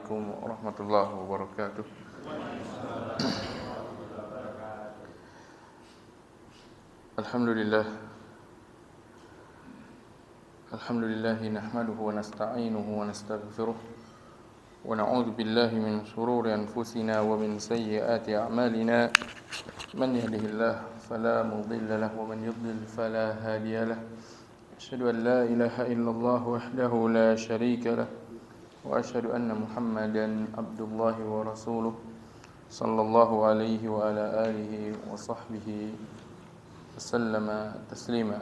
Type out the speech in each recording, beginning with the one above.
Assalamualaikum warahmatullahi wabarakatuh. Alhamdulillah nahmaduhu wa nasta'inuhu wa nastaghfiruh wa na'udzu billahi min shururi anfusina wa min sayyiati a'malina. Man yahdihillahu fala mudilla lahu wa man yudlil fala hadiya lahu. Asyhadu an la ilaha illallah wahdahu la syarika lahu wa asyhadu anna Muhammadan abdullahi wa rasuluh sallallahu alaihi wa ala alihi wa sahbihi wasallama taslima.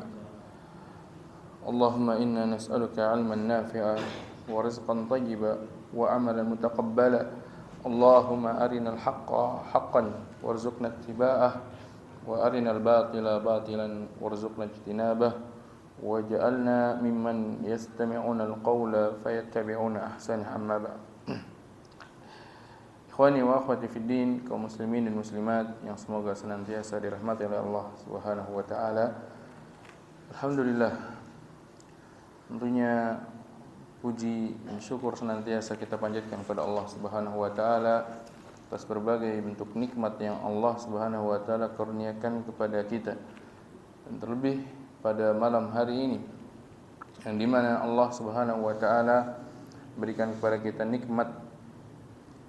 Allahumma inna nas'aluka 'ilman nafi'a wa rizqan thayyiba wa 'amalan mutaqabbala. Allahumma arinal haqqa haqqan warzuqna ittiba'ah wa arinal batila batilan warzuqna ijtinabah. Waj'alna mimman yastami'una al-qawla fayattabi'una ahsana. Amma ba'd. Ikhwani wa akhwati fid din, kaum muslimin dan muslimat yang semoga senantiasa dirahmati oleh Allah Subhanahu wa taala. Alhamdulillah. Tentunya puji dan syukur senantiasa kita panjatkan kepada Allah Subhanahu wa taala atas berbagai bentuk nikmat yang Allah Subhanahu wa taala kurniakan kepada kita. Dan terlebih pada malam hari ini yang dimana Allah Subhanahu wa taala berikan kepada kita nikmat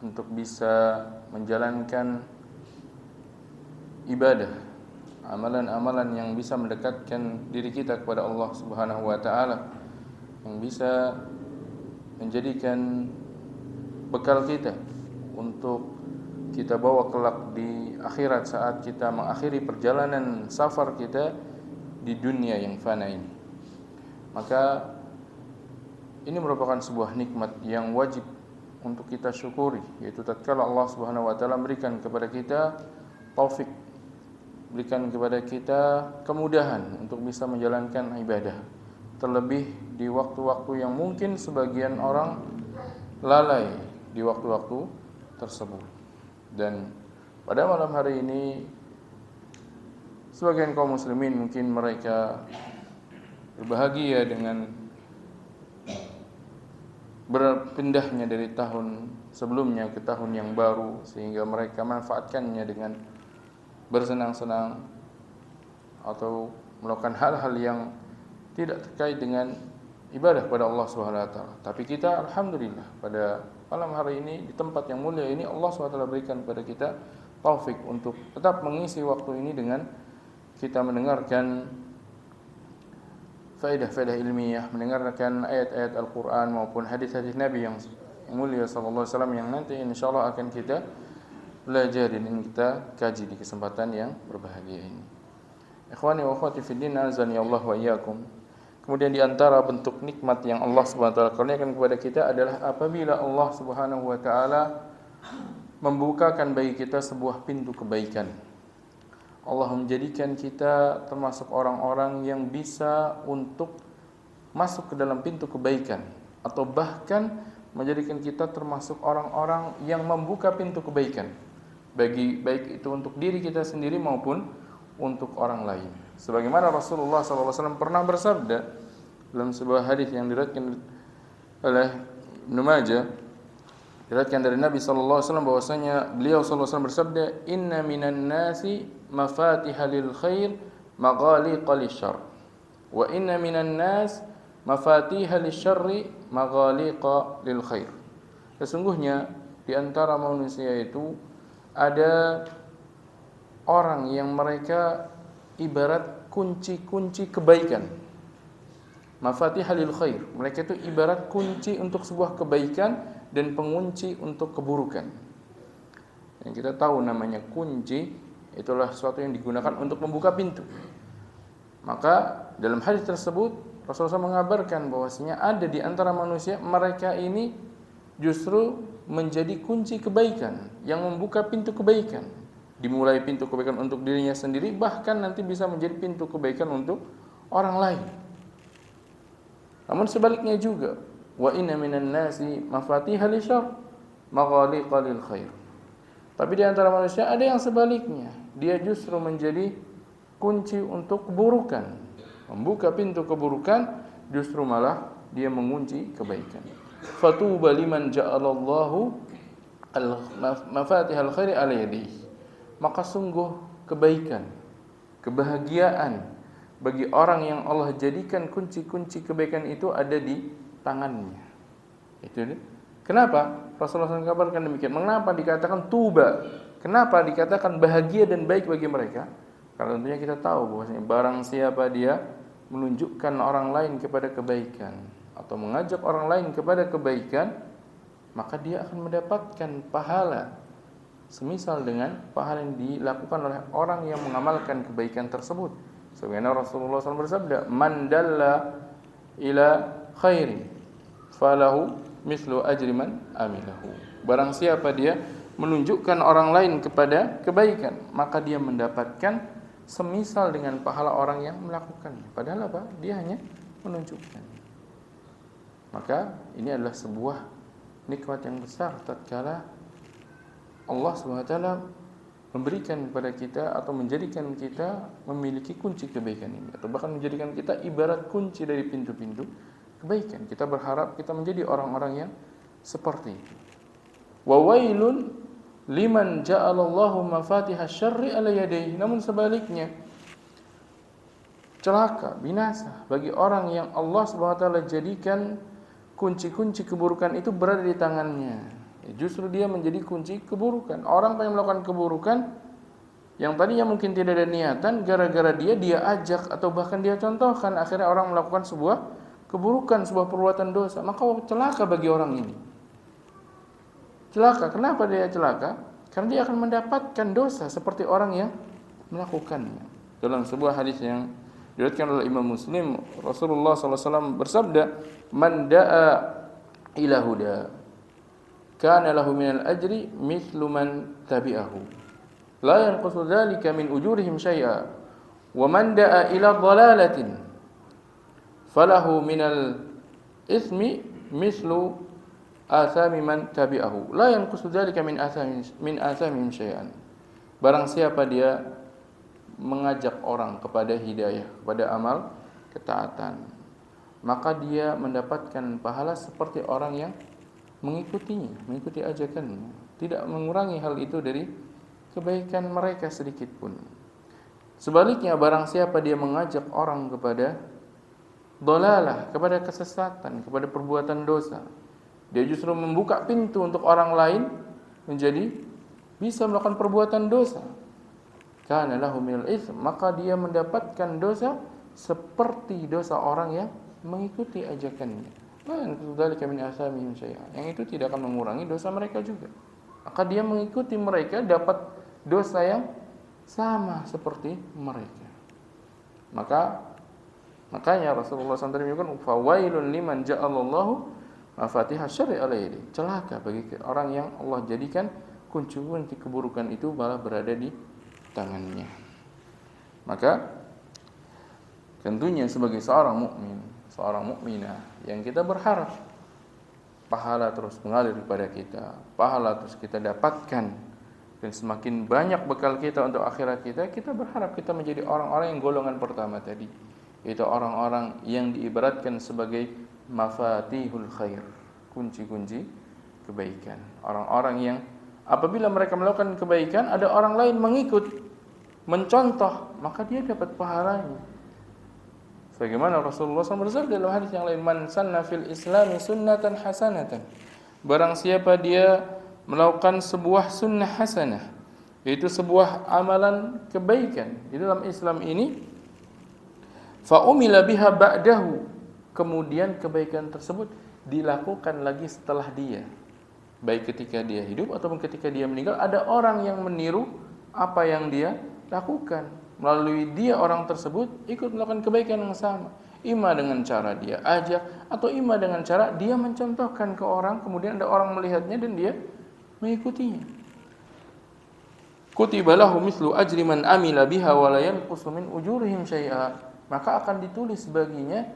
untuk bisa menjalankan ibadah, amalan-amalan yang bisa mendekatkan diri kita kepada Allah Subhanahu wa taala, yang bisa menjadikan bekal kita untuk kita bawa kelak di akhirat saat kita mengakhiri perjalanan safar kita di dunia yang fana ini. Maka ini merupakan sebuah nikmat yang wajib untuk kita syukuri, yaitu tatkala Allah Subhanahu wa taala berikan kepada kita taufik, berikan kepada kita kemudahan untuk bisa menjalankan ibadah, terlebih di waktu-waktu yang mungkin sebagian orang lalai di waktu-waktu tersebut. Dan pada malam hari ini sebagian kaum muslimin mungkin mereka berbahagia dengan berpindahnya dari tahun sebelumnya ke tahun yang baru, sehingga mereka manfaatkannya dengan bersenang-senang atau melakukan hal-hal yang tidak terkait dengan ibadah kepada Allah Subhanahu wa taala. Tapi kita alhamdulillah pada malam hari ini di tempat yang mulia ini Allah Subhanahu wa taala berikan kepada kita taufik untuk tetap mengisi waktu ini dengan kita mendengarkan faedah-faedah ilmiah, mendengarkan ayat-ayat Al-Quran maupun hadis-hadis Nabi yang mulia sallallahu alaihi wasallam yang nanti insyaallah akan kita pelajari dan kita kaji di kesempatan yang berbahagia ini. Ikhwani wa akhwati fid din, azani Allah wa iyyakum. Kemudian di antara bentuk nikmat yang Allah Subhanahu wa taala kurniakan kepada kita adalah apabila Allah Subhanahu wa taala membukakan bagi kita sebuah pintu kebaikan. Allah menjadikan kita termasuk orang-orang yang bisa untuk masuk ke dalam pintu kebaikan, atau bahkan menjadikan kita termasuk orang-orang yang membuka pintu kebaikan, baik itu untuk diri kita sendiri maupun untuk orang lain. Sebagaimana Rasulullah SAW pernah bersabda dalam sebuah hadis yang diriwayatkan oleh Ibnu Majah, diriwayatkan dari Nabi sallallahu alaihi wasallam bahwasanya beliau sallallahu alaihi wasallam bersabda, "Inna minan nasi mafatiha lil khair maghaliqa lisyarr wa inna minan nas mafatiha lisyarri maghaliqa lil khair." Sesungguhnya di antara manusia itu ada orang yang mereka ibarat kunci-kunci kebaikan. Mafatiha lil khair, mereka itu ibarat kunci untuk sebuah kebaikan dan pengunci untuk keburukan. Yang kita tahu namanya kunci itulah sesuatu yang digunakan untuk membuka pintu. Maka dalam hadis tersebut Rasulullah mengabarkan bahwasanya ada di antara manusia mereka ini justru menjadi kunci kebaikan yang membuka pintu kebaikan. Dimulai pintu kebaikan untuk dirinya sendiri, bahkan nanti bisa menjadi pintu kebaikan untuk orang lain. Namun sebaliknya juga, wa inna minan nasi mafatiha lisyarr maghaliqa lil khair. Tapi di antara manusia ada yang sebaliknya, dia justru menjadi kunci untuk keburukan, membuka pintu keburukan, justru malah dia mengunci kebaikan. fatuba liman ja'alallahu mafatihal khairi ala yadihi. Maka sungguh kebaikan, kebahagiaan bagi orang yang Allah jadikan kunci-kunci kebaikan itu ada di tangannya. Itu dia. Kenapa? Rasulullah SAW kabarkan demikian. Mengapa dikatakan tuba? Kenapa dikatakan bahagia dan baik bagi mereka? Karena tentunya kita tahu bahwasanya barang siapa dia menunjukkan orang lain kepada kebaikan atau mengajak orang lain kepada kebaikan, maka dia akan mendapatkan pahala semisal dengan pahala yang dilakukan oleh orang yang mengamalkan kebaikan tersebut. Sebagaimana Rasulullah SAW bersabda, "Man dalla ila khairi falahu mislu ajri man amilahu." Barang siapa dia menunjukkan orang lain kepada kebaikan, maka dia mendapatkan semisal dengan pahala orang yang melakukannya. Padahal apa? Dia hanya menunjukkan. Maka ini adalah sebuah nikmat yang besar tatkala Allah SWT memberikan kepada kita atau menjadikan kita memiliki kunci kebaikan ini, atau bahkan menjadikan kita ibarat kunci dari pintu-pintu kebaikan. Kita berharap kita menjadi orang-orang yang seperti itu. Wa wailun liman ja'alallahu mafatihasy syarri ala yadayhi. Namun sebaliknya, celaka, binasa bagi orang yang Allah SWT jadikan kunci-kunci keburukan itu berada di tangannya. Justru dia menjadi kunci keburukan. Orang yang melakukan keburukan yang tadinya mungkin tidak ada niatan, gara-gara dia ajak atau bahkan dia contohkan, akhirnya orang melakukan sebuah keburukan, sebuah perbuatan dosa. Maka celaka bagi orang ini. Celaka. Kenapa dia celaka? Karena dia akan mendapatkan dosa seperti orang yang melakukannya. Dalam sebuah hadis yang diriwayatkan oleh Imam Muslim, Rasulullah SAW bersabda, "Man da'a ila huda, kana lahu minal ajri mithlu man tabi'ahu. La yanqusu dzalika min ujurihim syai'a. Wa man da'a ila dhalalatin, falahu minal itsmi mithlu athami man tabi'ahu. La yanqusu dzalika min athamihim syai'an." Barang siapa dia mengajak orang kepada hidayah, kepada amal ketaatan, maka dia mendapatkan pahala seperti orang yang mengikutinya, mengikuti ajakannya, tidak mengurangi hal itu dari kebaikan mereka sedikit pun. Sebaliknya, barang siapa dia mengajak orang kepada dhalalah, kepada kesesatan, kepada perbuatan dosa, dia justru membuka pintu untuk orang lain menjadi bisa melakukan perbuatan dosa. Kana lahu minal itsm, maka dia mendapatkan dosa seperti dosa orang yang mengikuti ajakannya. Yang itu tidak akan mengurangi dosa mereka juga. Maka dia mengikuti mereka dapat dosa yang sama seperti mereka. Makanya Rasulullah SAW menyebutkan, "Fawailun liman ja'alallahu mafatihasy syarri ala yadihi." Celaka bagi orang yang Allah jadikan kunci-kunci keburukan itu malah berada di tangannya. Maka tentunya sebagai seorang mukmin, seorang mukminah yang kita berharap pahala terus mengalir kepada kita, pahala terus kita dapatkan, dan semakin banyak bekal kita untuk akhirat kita, kita berharap kita menjadi orang-orang yang golongan pertama tadi, yaitu orang-orang yang diibaratkan sebagai mafatihul khair, kunci-kunci kebaikan. Orang-orang yang apabila mereka melakukan kebaikan, ada orang lain mengikut, mencontoh, maka dia dapat pahalanya. Sebagaimana Rasulullah SAW bersabda dalam hadis yang lain, "Man sanna fil islami sunnatan hasanatan." Barang siapa dia melakukan sebuah sunnah hasanah, yaitu sebuah amalan kebaikan di dalam Islam ini, fa umila biha ba'dahu, kemudian kebaikan tersebut dilakukan lagi setelah dia, baik ketika dia hidup ataupun ketika dia meninggal, ada orang yang meniru apa yang dia lakukan. Melalui dia orang tersebut ikut melakukan kebaikan yang sama, ima dengan cara dia ajak atau ima dengan cara dia mencontohkan ke orang, kemudian ada orang melihatnya dan dia mengikutinya. Kutiba lahu mislu ajri man amila biha wa la yanqusu min ujurihim syai'a. Maka akan ditulis baginya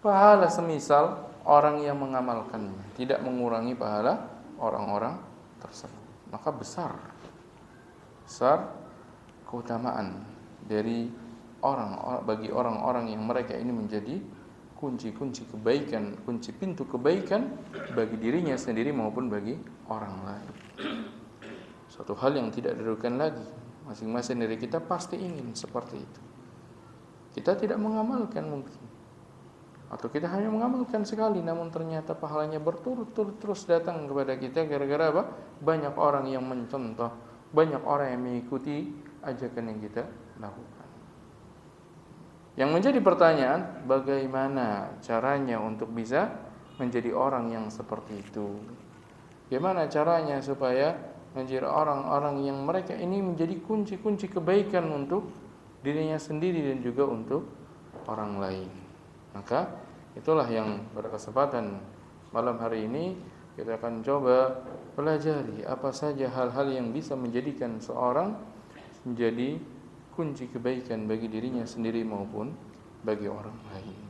pahala semisal orang yang mengamalkannya, tidak mengurangi pahala orang-orang tersebut. Maka besar keutamaan dari bagi orang-orang yang mereka ini menjadi kunci-kunci kebaikan, kunci pintu kebaikan bagi dirinya sendiri maupun bagi orang lain. Suatu hal yang tidak diragukan lagi. Masing-masing dari kita pasti ingin seperti itu. Kita tidak mengamalkan mungkin, atau kita hanya mengamalkan sekali, namun ternyata pahalanya berturut-turut terus datang kepada kita gara-gara apa? Banyak orang yang mencontoh, banyak orang yang mengikuti ajakan yang kita lakukan. Yang menjadi pertanyaan, bagaimana caranya untuk bisa menjadi orang yang seperti itu? Bagaimana caranya supaya menjadi orang-orang yang mereka ini menjadi kunci-kunci kebaikan untuk dirinya sendiri dan juga untuk orang lain? Maka itulah yang pada kesempatan malam hari ini kita akan coba pelajari apa saja hal-hal yang bisa menjadikan seorang menjadi kunci kebaikan bagi dirinya sendiri maupun bagi orang lain.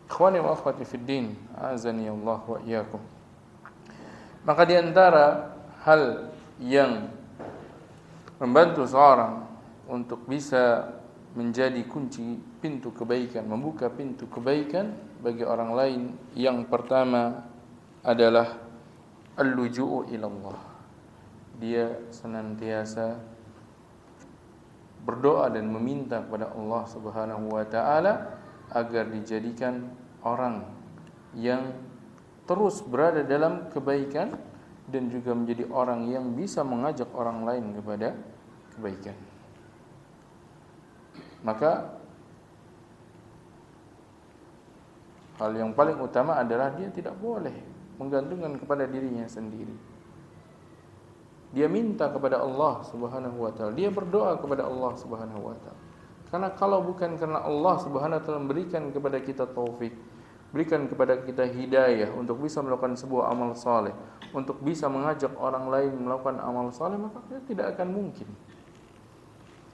Ikhwani wa akhwati fid din, azani Allah wa iyyakum. Maka di antara hal yang membantu seorang untuk bisa menjadi kunci pintu kebaikan, membuka pintu kebaikan bagi orang lain, yang pertama adalah al-luju'u ila Allah. Dia senantiasa berdoa dan meminta kepada Allah Subhanahu wa taala agar dijadikan orang yang terus berada dalam kebaikan dan juga menjadi orang yang bisa mengajak orang lain kepada kebaikan. Maka hal yang paling utama adalah dia tidak boleh menggantungkan kepada dirinya sendiri. Dia minta kepada Allah Subhanahu wa taala, dia berdoa kepada Allah Subhanahu wa taala. Karena kalau bukan karena Allah Subhanahu wa taala memberikan kepada kita taufik, berikan kepada kita hidayah untuk bisa melakukan sebuah amal saleh, untuk bisa mengajak orang lain melakukan amal saleh, maka kita tidak akan mungkin.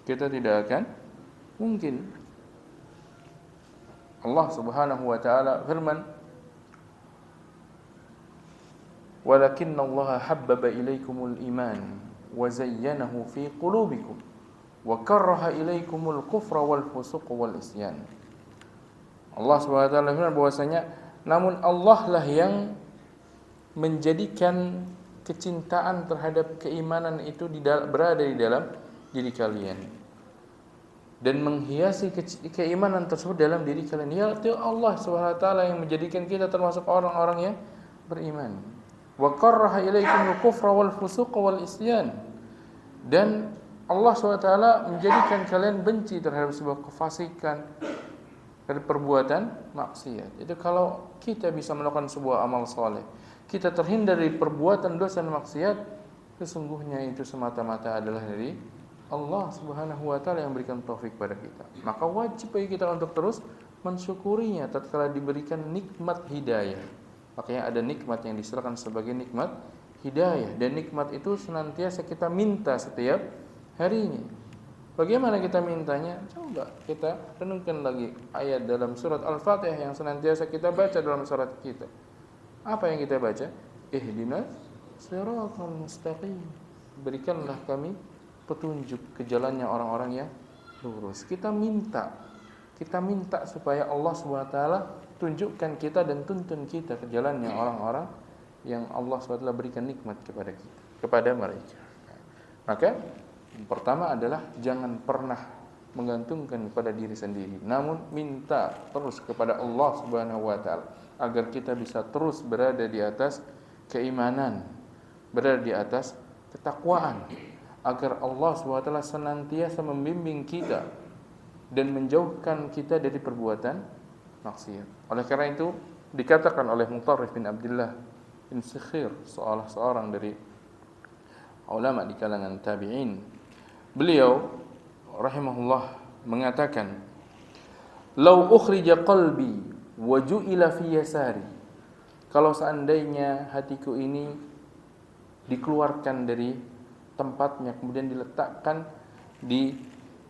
Kita tidak akan mungkin. Allah Subhanahu wa taala firman, "Walakinnallaha habbaba ilaikumul iman wa zayyanahu fi qulubikum wa karaha ilaikumul kufra wal fusuq wal isyan." Allah Subhanahu wa taala firman bahwasanya namun Allah lah yang menjadikan kecintaan terhadap keimanan itu berada di dalam diri kalian dan menghiasi keimanan tersebut dalam diri kalian. Ya Allah Subhanahu wa taala yang menjadikan kita termasuk orang-orang yang beriman. Wa karaha ilaikumul kufra wal fusuq wal isyan. Dan Allah Subhanahu wa taala menjadikan kalian benci terhadap sebuah kefasikan, dari perbuatan maksiat. Itu kalau kita bisa melakukan sebuah amal saleh, kita terhindar dari perbuatan dosa dan maksiat, sesungguhnya itu semata-mata adalah dari Allah Subhanahu wa taala yang memberikan taufik pada kita. Maka wajib bagi kita untuk terus mensyukurinya tatkala diberikan nikmat hidayah. Makanya ada nikmat yang diserahkan sebagai nikmat hidayah, dan nikmat itu senantiasa kita minta setiap harinya. Bagaimana kita mintanya? Coba kita renungkan lagi ayat dalam surat Al-Fatihah yang senantiasa kita baca dalam surat kita. Apa yang kita baca? Ihdinas siratal mustaqim. Berikanlah kami petunjuk ke jalannya orang-orang yang lurus. Kita minta supaya Allah Subhanahu wa taala tunjukkan kita dan tuntun kita ke jalannya orang-orang yang Allah Subhanahu wa taala berikan nikmat kepada kita, kepada mereka. Maka yang pertama adalah jangan pernah menggantungkan kepada diri sendiri, namun minta terus kepada Allah Subhanahu wa taala agar kita bisa terus berada di atas keimanan, berada di atas ketakwaan, agar Allah Subhanahu wa taala senantiasa membimbing kita dan menjauhkan kita dari perbuatan maksiat. Oleh karena itu dikatakan oleh Mutarrif bin Abdullah bin Sikhir, salah seorang dari ulama di kalangan tabi'in, beliau rahimahullah mengatakan, "Lau ukhrija qalbi wa ju'ila fi yasari." Kalau seandainya hatiku ini dikeluarkan dari tempatnya kemudian diletakkan di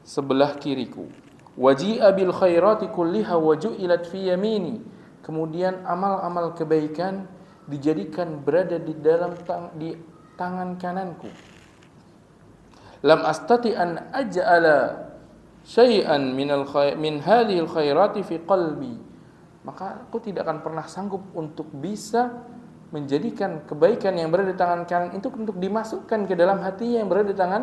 sebelah kiriku, waji'a bil khairati kulliha wa ju'ilat fi yamini, kemudian amal-amal kebaikan dijadikan berada di dalam di tangan kananku, lam astati an aj'ala syai'an min hadhihi al khairati fi qalbi, maka aku tidak akan pernah sanggup untuk bisa menjadikan kebaikan yang berada di tangan kanan itu untuk dimasukkan ke dalam hatinya yang berada di tangan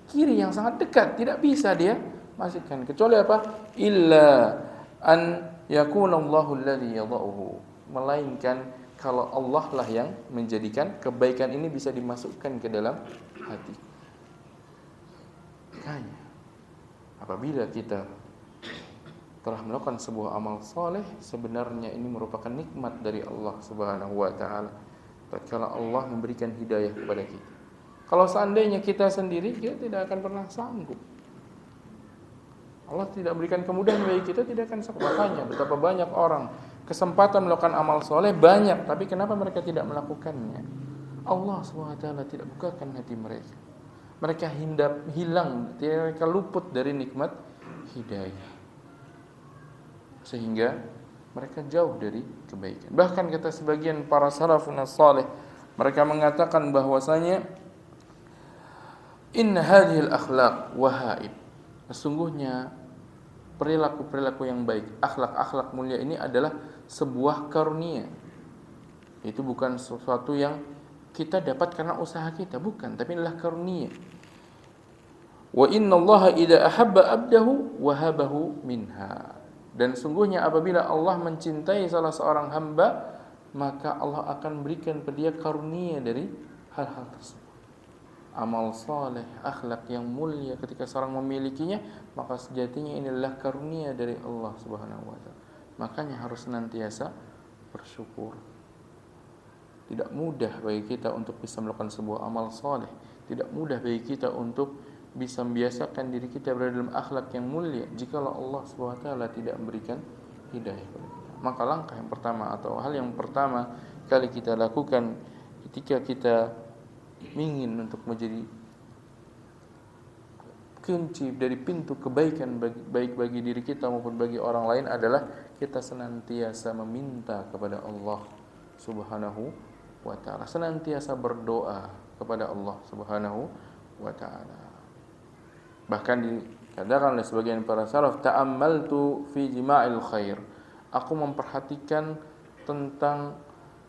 kiri yang sangat dekat. Tidak bisa dia masukkan, kecuali apa? Illa an yakuna Allahu alladhi yadha'uhu, melainkan kalau Allah lah yang menjadikan kebaikan ini bisa dimasukkan ke dalam hati. Makanya apabila kita telah melakukan sebuah amal soleh, sebenarnya ini merupakan nikmat dari Allah Subhanahu wa taala. Tatkala Allah memberikan hidayah kepada kita. Kalau seandainya kita sendiri, kita tidak akan pernah sanggup. Allah tidak berikan kemudahan bagi kita, tidak akan sanggup. Makanya betapa banyak orang kesempatan melakukan amal soleh banyak, tapi kenapa mereka tidak melakukannya? Allah Subhanahu wa taala tidak bukakan hati mereka. Mereka hilang, mereka luput dari nikmat hidayah, sehingga mereka jauh dari kebaikan. Bahkan kata sebagian para salafun salih, mereka mengatakan bahwasanya inna hadhil akhlaq wahaib, sesungguhnya perilaku-perilaku yang baik, akhlak-akhlak mulia ini adalah sebuah karunia. Itu bukan sesuatu yang kita dapat karena usaha kita, bukan, tapi adalah karunia. Wa innallaha idza ahabba abdahu wahabahu minha, dan sungguhnya apabila Allah mencintai salah seorang hamba, maka Allah akan berikan pada dia karunia dari hal-hal tersebut. Amal saleh, akhlak yang mulia, ketika seorang memilikinya, maka sejatinya ini adalah karunia dari Allah Subhanahu wa taala. Makanya harus senantiasa bersyukur. Tidak mudah bagi kita untuk bisa melakukan sebuah amal saleh. Tidak mudah bagi kita untuk bisa membiasakan diri kita berada dalam akhlak yang mulia jikalau Allah Subhanahu wa taala tidak memberikan hidayah kepada kita. Maka langkah yang pertama atau hal yang pertama kali kita lakukan ketika kita ingin untuk menjadi kunci dari pintu kebaikan baik bagi diri kita maupun bagi orang lain adalah kita senantiasa meminta kepada Allah Subhanahu wa taala, senantiasa berdoa kepada Allah Subhanahu wa taala. Bahkan dikatakan oleh sebagian para salaf, ta'ammaltu fi jima'il khair, aku memperhatikan tentang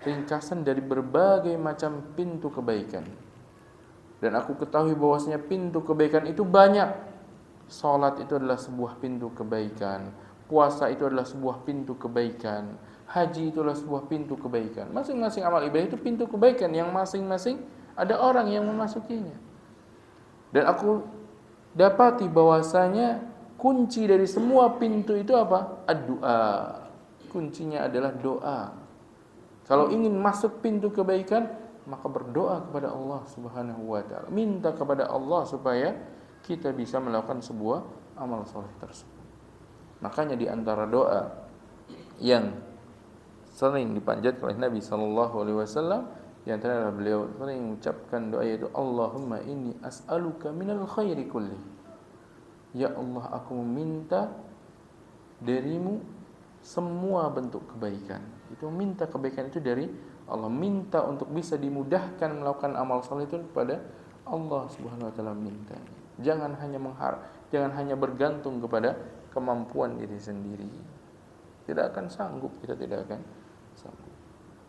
ringkasan dari berbagai macam pintu kebaikan, dan aku ketahui bahwasanya pintu kebaikan itu banyak. Salat itu adalah sebuah pintu kebaikan, puasa itu adalah sebuah pintu kebaikan, haji itu adalah sebuah pintu kebaikan. Masing-masing amal ibadah itu pintu kebaikan yang masing-masing ada orang yang memasukinya. Dan aku dapati bahwasanya kunci dari semua pintu itu apa? Ad-du'a. Kuncinya adalah doa. Kalau ingin masuk pintu kebaikan, maka berdoa kepada Allah Subhanahu wa taala. Minta kepada Allah supaya kita bisa melakukan sebuah amal soleh tersebut. Makanya di antara doa yang sering dipanjatkan oleh Nabi sallallahu alaihi wasallam, di antara beliau sering mengucapkan doa yaitu Allahumma inni as'aluka minal khairi kulli. Ya Allah, aku meminta darimu semua bentuk kebaikan. Itu minta kebaikan itu dari Allah, minta untuk bisa dimudahkan melakukan amal saleh itu kepada Allah Subhanahu wa taala minta. Jangan hanya bergantung kepada kemampuan diri sendiri. Tidak akan sanggup, kita tidak akan sanggup.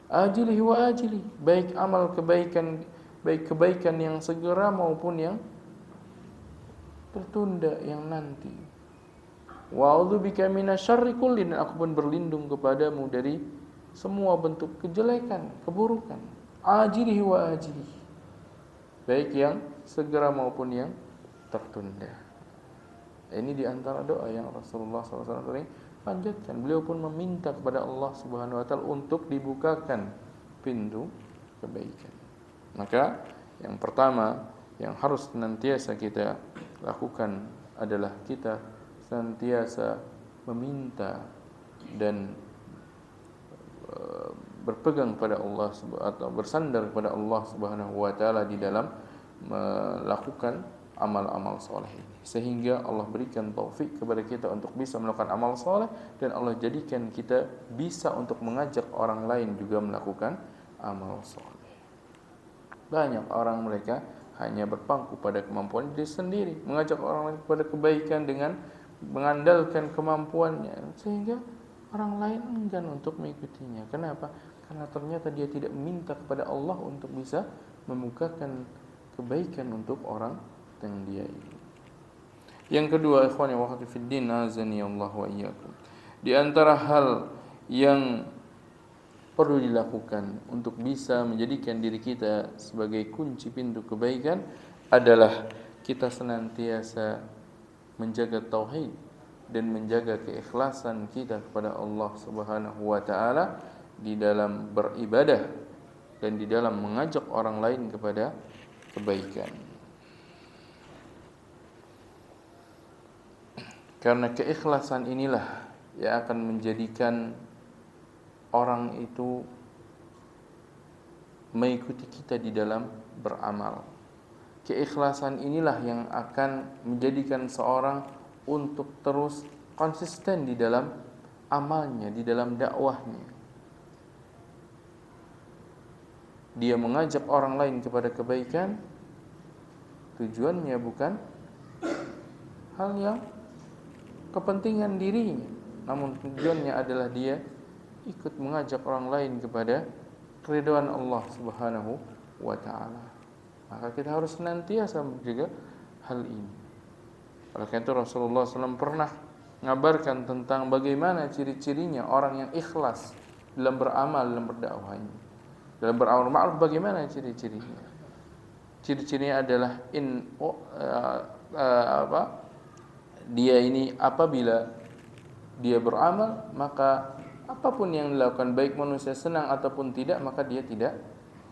Ajilihi wa ajili, baik amal kebaikan, baik kebaikan yang segera maupun yang tertunda, yang nanti. Wa a'udzubika minasyarri kulli, dan aku pun berlindung kepadamu dari semua bentuk kejelekan, keburukan. Ajilihi wa ajilihi, baik yang segera maupun yang tertunda. Ini di antara doa yang Rasulullah SAW sering panjatkan. Beliau pun meminta kepada Allah Subhanahu wa taala untuk dibukakan pintu kebaikan. Maka yang pertama yang harus senantiasa kita lakukan adalah kita senantiasa meminta dan berpegang pada Allah atau bersandar kepada Allah Subhanahu wa taala di dalam melakukan amal-amal soleh ini, sehingga Allah berikan taufik kepada kita untuk bisa melakukan amal soleh, dan Allah jadikan kita bisa untuk mengajak orang lain juga melakukan amal soleh. Banyak orang mereka hanya berpangku pada kemampuan diri sendiri, mengajak orang lain kepada kebaikan dengan mengandalkan kemampuannya, sehingga orang lain enggan untuk mengikutinya. Kenapa? Karena ternyata dia tidak meminta kepada Allah untuk bisa membukakan kebaikan untuk orang yang dia ini. Yang kedua, ikhwani wa akhwati fid din, azani Allah wa iyyakum. Di antara hal yang perlu dilakukan untuk bisa menjadikan diri kita sebagai kunci pintu kebaikan adalah kita senantiasa menjaga tauhid dan menjaga keikhlasan kita kepada Allah Subhanahu wa taala di dalam beribadah dan di dalam mengajak orang lain kepada kebaikan. Karena keikhlasan inilah yang akan menjadikan orang itu mengikuti kita di dalam beramal. Keikhlasan inilah yang akan menjadikan seorang untuk terus konsisten di dalam amalnya, di dalam dakwahnya. Dia mengajak orang lain kepada kebaikan, tujuannya bukan hal yang kepentingan dirinya, namun tujuannya adalah dia ikut mengajak orang lain kepada keridhaan Allah Subhanahu wa taala. Maka kita harus senantiasa menjaga hal ini. Oleh karena itu Rasulullah SAW pernah mengabarkan tentang bagaimana ciri-cirinya orang yang ikhlas dalam beramal, dalam berdakwahnya. Dalam beramal ma'ruf bagaimana ciri-cirinya? Ciri-cirinya adalah dia ini apabila dia beramal, maka apapun yang dilakukan, baik manusia senang ataupun tidak, maka dia tidak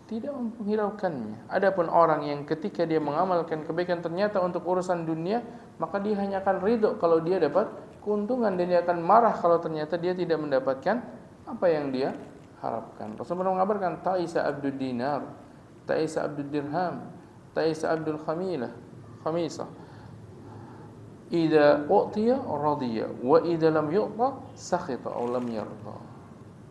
menghiraukannya. Adapun orang yang ketika dia mengamalkan kebaikan ternyata untuk urusan dunia, maka dia hanya akan ridho kalau dia dapat keuntungan, dan dia akan marah kalau ternyata dia tidak mendapatkan apa yang dia harapkan. Rasulullah mengabarkan, ta'isa abdud dinar, ta'isa abdud dirham, ta'isa abdul khamisah. Idza u'tiya radiya wa idza lam yu'ta sakhita aw lam yarda.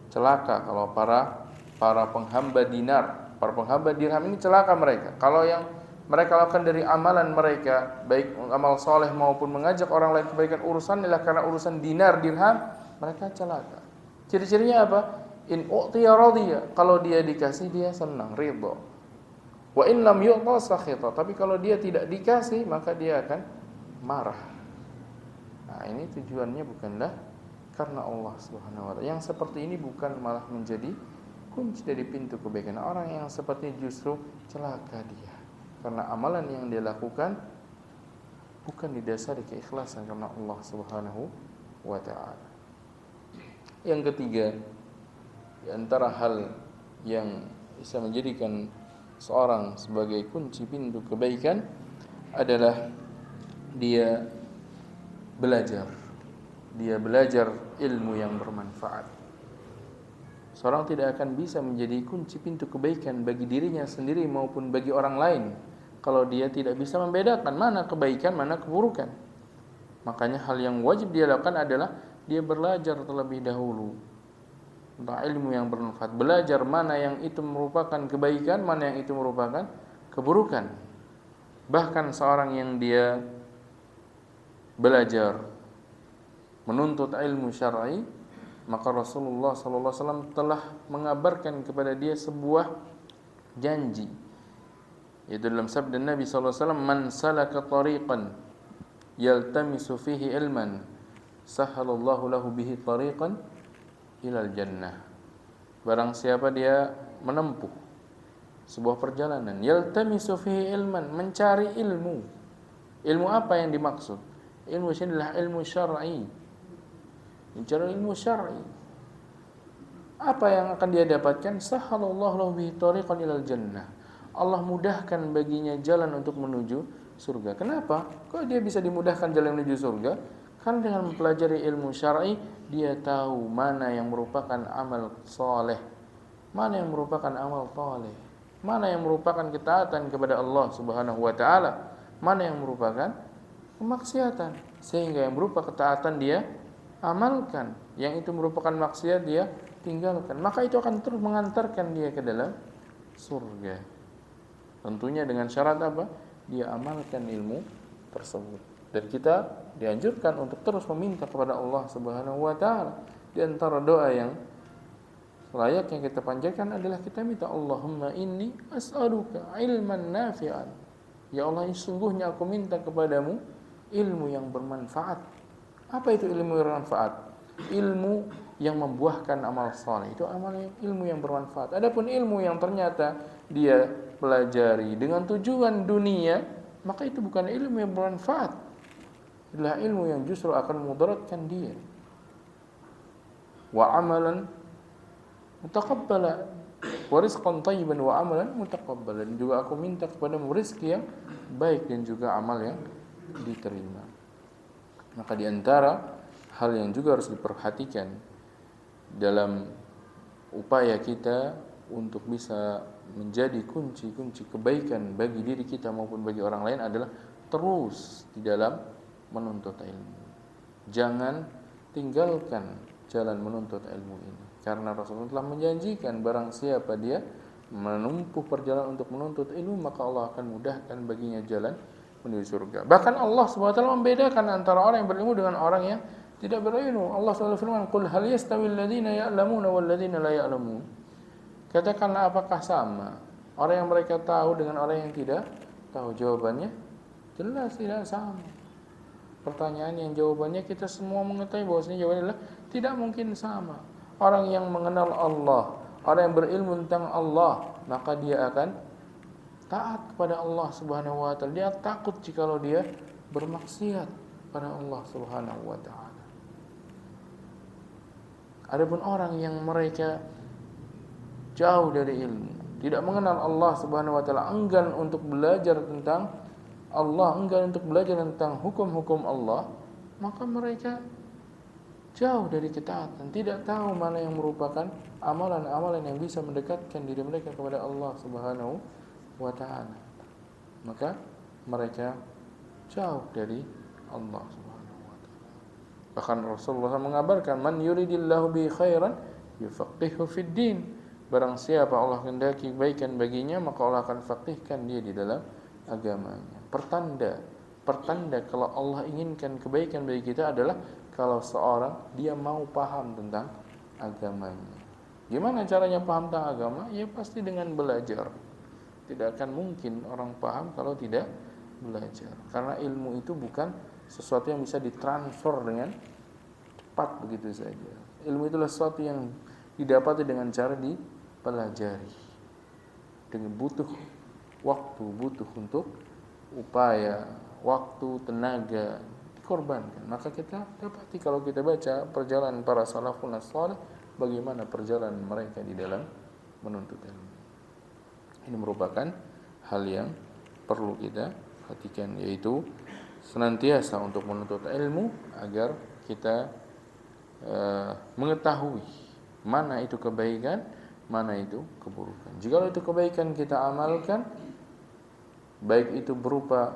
Celaka kalau para penghamba dinar, para penghamba dirham ini celaka mereka. Kalau yang mereka lakukan dari amalan mereka, baik amal soleh maupun mengajak orang lain kebaikan, urusan adalah karena urusan dinar dirham, mereka celaka. Ciri-cirinya apa? In u'tiya radiya, kalau dia dikasih dia senang, ridha. Wa in lam yu'ta sakhita, tapi kalau dia tidak dikasih maka dia akan marah. Nah, ini tujuannya bukanlah karena Allah Subhanahu wa taala. Yang seperti ini bukan malah menjadi kunci dari pintu kebaikan. Orang yang seperti ini justru celaka dia. Karena amalan yang dia lakukan bukan didasari keikhlasan karena Allah Subhanahu wa taala. Yang ketiga, di antara hal yang bisa menjadikan seorang sebagai kunci pintu kebaikan adalah dia belajar ilmu yang bermanfaat. Seorang tidak akan bisa menjadi kunci pintu kebaikan bagi dirinya sendiri maupun bagi orang lain kalau dia tidak bisa membedakan mana kebaikan, mana keburukan. Makanya hal yang wajib dia lakukan adalah dia belajar terlebih dahulu tentang ilmu yang bermanfaat. Belajar mana yang itu merupakan kebaikan, mana yang itu merupakan keburukan. Bahkan seorang yang dia belajar menuntut ilmu syar'i, maka Rasulullah SAW telah mengabarkan kepada dia sebuah janji, yaitu dalam sabda Nabi SAW, man salaka tariqan yaltamisu fihi ilman sahhalallahu lahu bihi tariqan ilal jannah. Barang siapa dia menempuh sebuah perjalanan, yaltamisu fihi ilman, mencari ilmu. Ilmu apa yang dimaksud? Ilmu ini adalah ilmu syar'i. Mencari ilmu syar'i. Apa yang akan dia dapatkan? Sahhalallahu lahu bihi tariqan ilal jannah. Allah mudahkan baginya jalan untuk menuju surga. Kenapa? Kok dia bisa dimudahkan jalan menuju surga? Karena dengan mempelajari ilmu syar'i, dia tahu mana yang merupakan amal soleh, mana yang merupakan amal thaleh, mana yang merupakan ketaatan kepada Allah Subhanahu wa taala, mana yang merupakan kemaksiatan. Sehingga yang berupa ketaatan dia amalkan, yang itu merupakan maksiat dia tinggalkan. Maka itu akan terus mengantarkan dia ke dalam surga. Tentunya dengan syarat apa? Dia amalkan ilmu tersebut. Dan kita dianjurkan untuk terus meminta kepada Allah Subhanahu wa taala Di antara doa yang layaknya kita panjatkan adalah kita minta Allahumma inni as'aluka ilman nafi'an. Ya Allah, sungguhnya aku minta kepadamu ilmu yang bermanfaat. Apa itu ilmu yang bermanfaat? Ilmu yang membuahkan amal saleh. Itu ilmu yang bermanfaat. Adapun ilmu yang ternyata dia pelajari dengan tujuan dunia, maka itu bukan ilmu yang bermanfaat. Adalah ilmu yang justru akan mudaratkan dia. Wa amalan mutaqabbala wa rizqan thayyiban wa amalan mutaqabbala. Dan juga aku minta kepadamu rezeki yang baik dan juga amal yang diterima. Maka di antara hal yang juga harus diperhatikan dalam upaya kita untuk bisa menjadi kunci-kunci kebaikan bagi diri kita maupun bagi orang lain adalah terus di dalam menuntut ilmu. Jangan tinggalkan jalan menuntut ilmu ini, karena Rasulullah telah menjanjikan barang siapa dia menempuh perjalanan untuk menuntut ilmu, maka Allah akan mudahkan baginya jalan menuju surga. Bahkan Allah SWT membedakan antara orang yang berilmu dengan orang yang tidak berilmu. Allah SWT firman, "Qul hal yastawi alladziina ya'lamuuna wal ladziina la ya'lamuun." Katakanlah, apakah sama orang yang mereka tahu dengan orang yang tidak tahu? Jawabannya jelas tidak sama. Pertanyaan yang jawabannya kita semua mengetahui bahwasanya jawabannya adalah tidak mungkin sama. Orang yang mengenal Allah, orang yang berilmu tentang Allah, maka dia akan taat kepada Allah Subhanahu wa taala. Dia takut jikalau dia bermaksiat pada Allah Subhanahu wa taala. Adapun orang yang mereka jauh dari ilmu, tidak mengenal Allah Subhanahu wa taala, enggan untuk belajar tentang Allah, enggan untuk belajar tentang hukum-hukum Allah, maka mereka jauh dari ketaatan, tidak tahu mana yang merupakan amalan-amalan yang bisa mendekatkan diri mereka kepada Allah Subhanahu wa taala. Maka mereka jauh dari Allah Subhanahu wa taala. Bahkan Rasulullah mengabarkan, "Man yuridillahu bi khairan yufaqihu fid din." Barang siapa Allah kehendaki kebaikan baginya, maka Allah akan faqihkan dia di dalam agamanya. Pertanda kalau Allah inginkan kebaikan bagi kita adalah kalau seorang dia mau paham tentang agamanya. Gimana caranya paham tentang agama? Ya pasti dengan belajar. Tidak akan mungkin orang paham kalau tidak belajar. Karena ilmu itu bukan sesuatu yang bisa ditransfer dengan cepat begitu saja. Ilmu itulah sesuatu yang didapati dengan cara dipelajari. Dengan butuh waktu, butuh untuk upaya, waktu, tenaga dikorbankan. Maka kita dapati kalau kita baca perjalanan para salafun salih, bagaimana perjalanan mereka di dalam menuntut ilmu. Ini merupakan hal yang perlu kita perhatikan, yaitu senantiasa untuk menuntut ilmu agar kita mengetahui mana itu kebaikan, mana itu keburukan. Jika itu kebaikan kita amalkan, baik itu berupa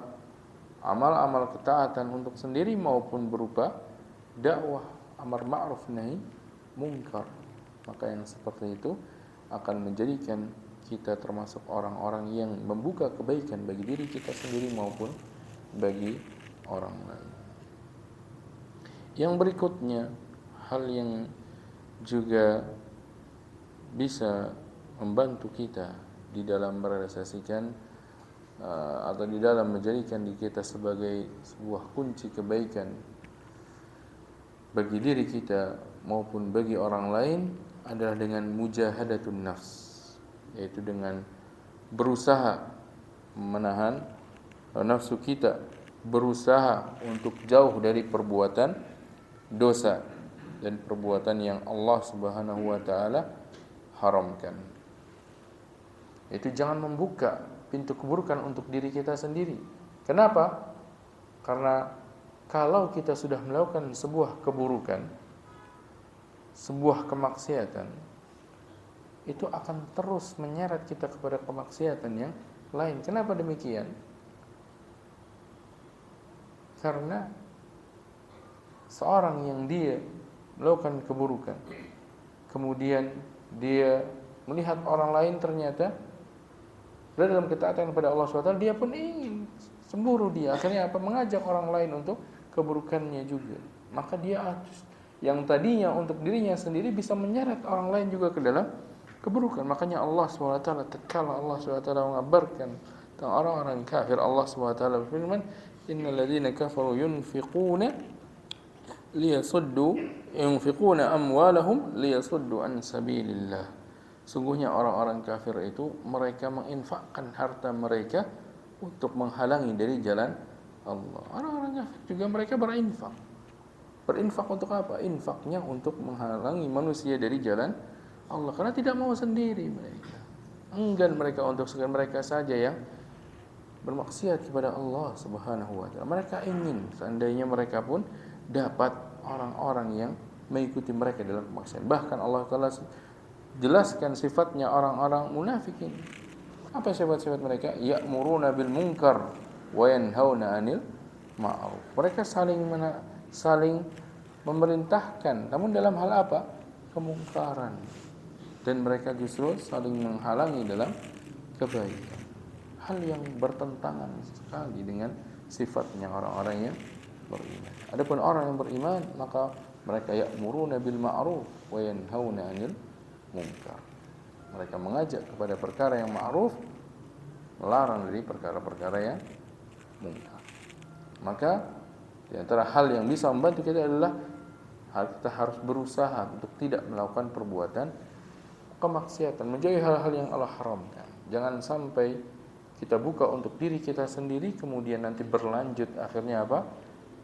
amal-amal ketaatan untuk sendiri maupun berupa dakwah amar ma'ruf nahi munkar, maka yang seperti itu akan menjadikan kita termasuk orang-orang yang membuka kebaikan bagi diri kita sendiri maupun bagi orang lain. Yang berikutnya, hal yang juga bisa membantu kita di dalam merealisasikan atau di dalam menjadikan diri kita sebagai sebuah kunci kebaikan bagi diri kita maupun bagi orang lain adalah dengan mujahadatun nafs, yaitu dengan berusaha menahan nafsu kita, berusaha untuk jauh dari perbuatan dosa dan perbuatan yang Allah Subhanahu wa taala haramkan. Itu jangan membuka pintu keburukan untuk diri kita sendiri. Kenapa? Karena kalau kita sudah melakukan sebuah keburukan, sebuah kemaksiatan, itu akan terus menyeret kita kepada kemaksiatan yang lain. Kenapa demikian? Karena seorang yang dia melakukan keburukan, kemudian dia melihat orang lain ternyata berada dalam ketaatan kepada Allah SWT, dia pun ingin cemburu dia. Akhirnya apa? Mengajak orang lain untuk keburukannya juga. Maka dia yang tadinya untuk dirinya sendiri bisa menyeret orang lain juga ke dalam keburukan. Makanya Allah SWT tatkala Allah SWT mengabarkan tentang orang-orang kafir, Allah SWT berfirman, innal ladzina kafaru yunfiquna amwalahum liyasuddu an sabilillah. Sungguhnya orang-orang kafir itu mereka menginfakkan harta mereka untuk menghalangi dari jalan Allah. Orang-orang kafir juga mereka berinfak. Berinfak untuk apa? Infaknya untuk menghalangi manusia dari jalan Allah, karena tidak mau sendiri mereka. Enggan mereka untuk sekalian mereka saja yang bermaksiat kepada Allah Subhanahu wa taala. Mereka ingin seandainya mereka pun dapat orang-orang yang mengikuti mereka dalam kemaksiatan. Bahkan Allah Taala jelaskan sifatnya orang-orang munafikin. Apa sifat-sifat mereka? Ya'muruna bil munkar wa yanhauna 'anil ma'ruf. Mereka saling memerintahkan, namun dalam hal apa? Kemungkaran. Dan mereka justru saling menghalangi dalam kebaikan. Hal yang bertentangan sekali dengan sifatnya orang-orang yang beriman. Adapun orang yang beriman, maka mereka ya'muruna bil ma'ruf wa yanhauna 'anil munkar. Mereka mengajak kepada perkara yang ma'ruf, melarang dari perkara-perkara yang munkar. Maka di antara hal yang bisa membantu kita adalah kita harus berusaha untuk tidak melakukan perbuatan kemaksiatan, menjauhi hal-hal yang Allah haramkan. Jangan sampai kita buka untuk diri kita sendiri, kemudian nanti berlanjut akhirnya apa?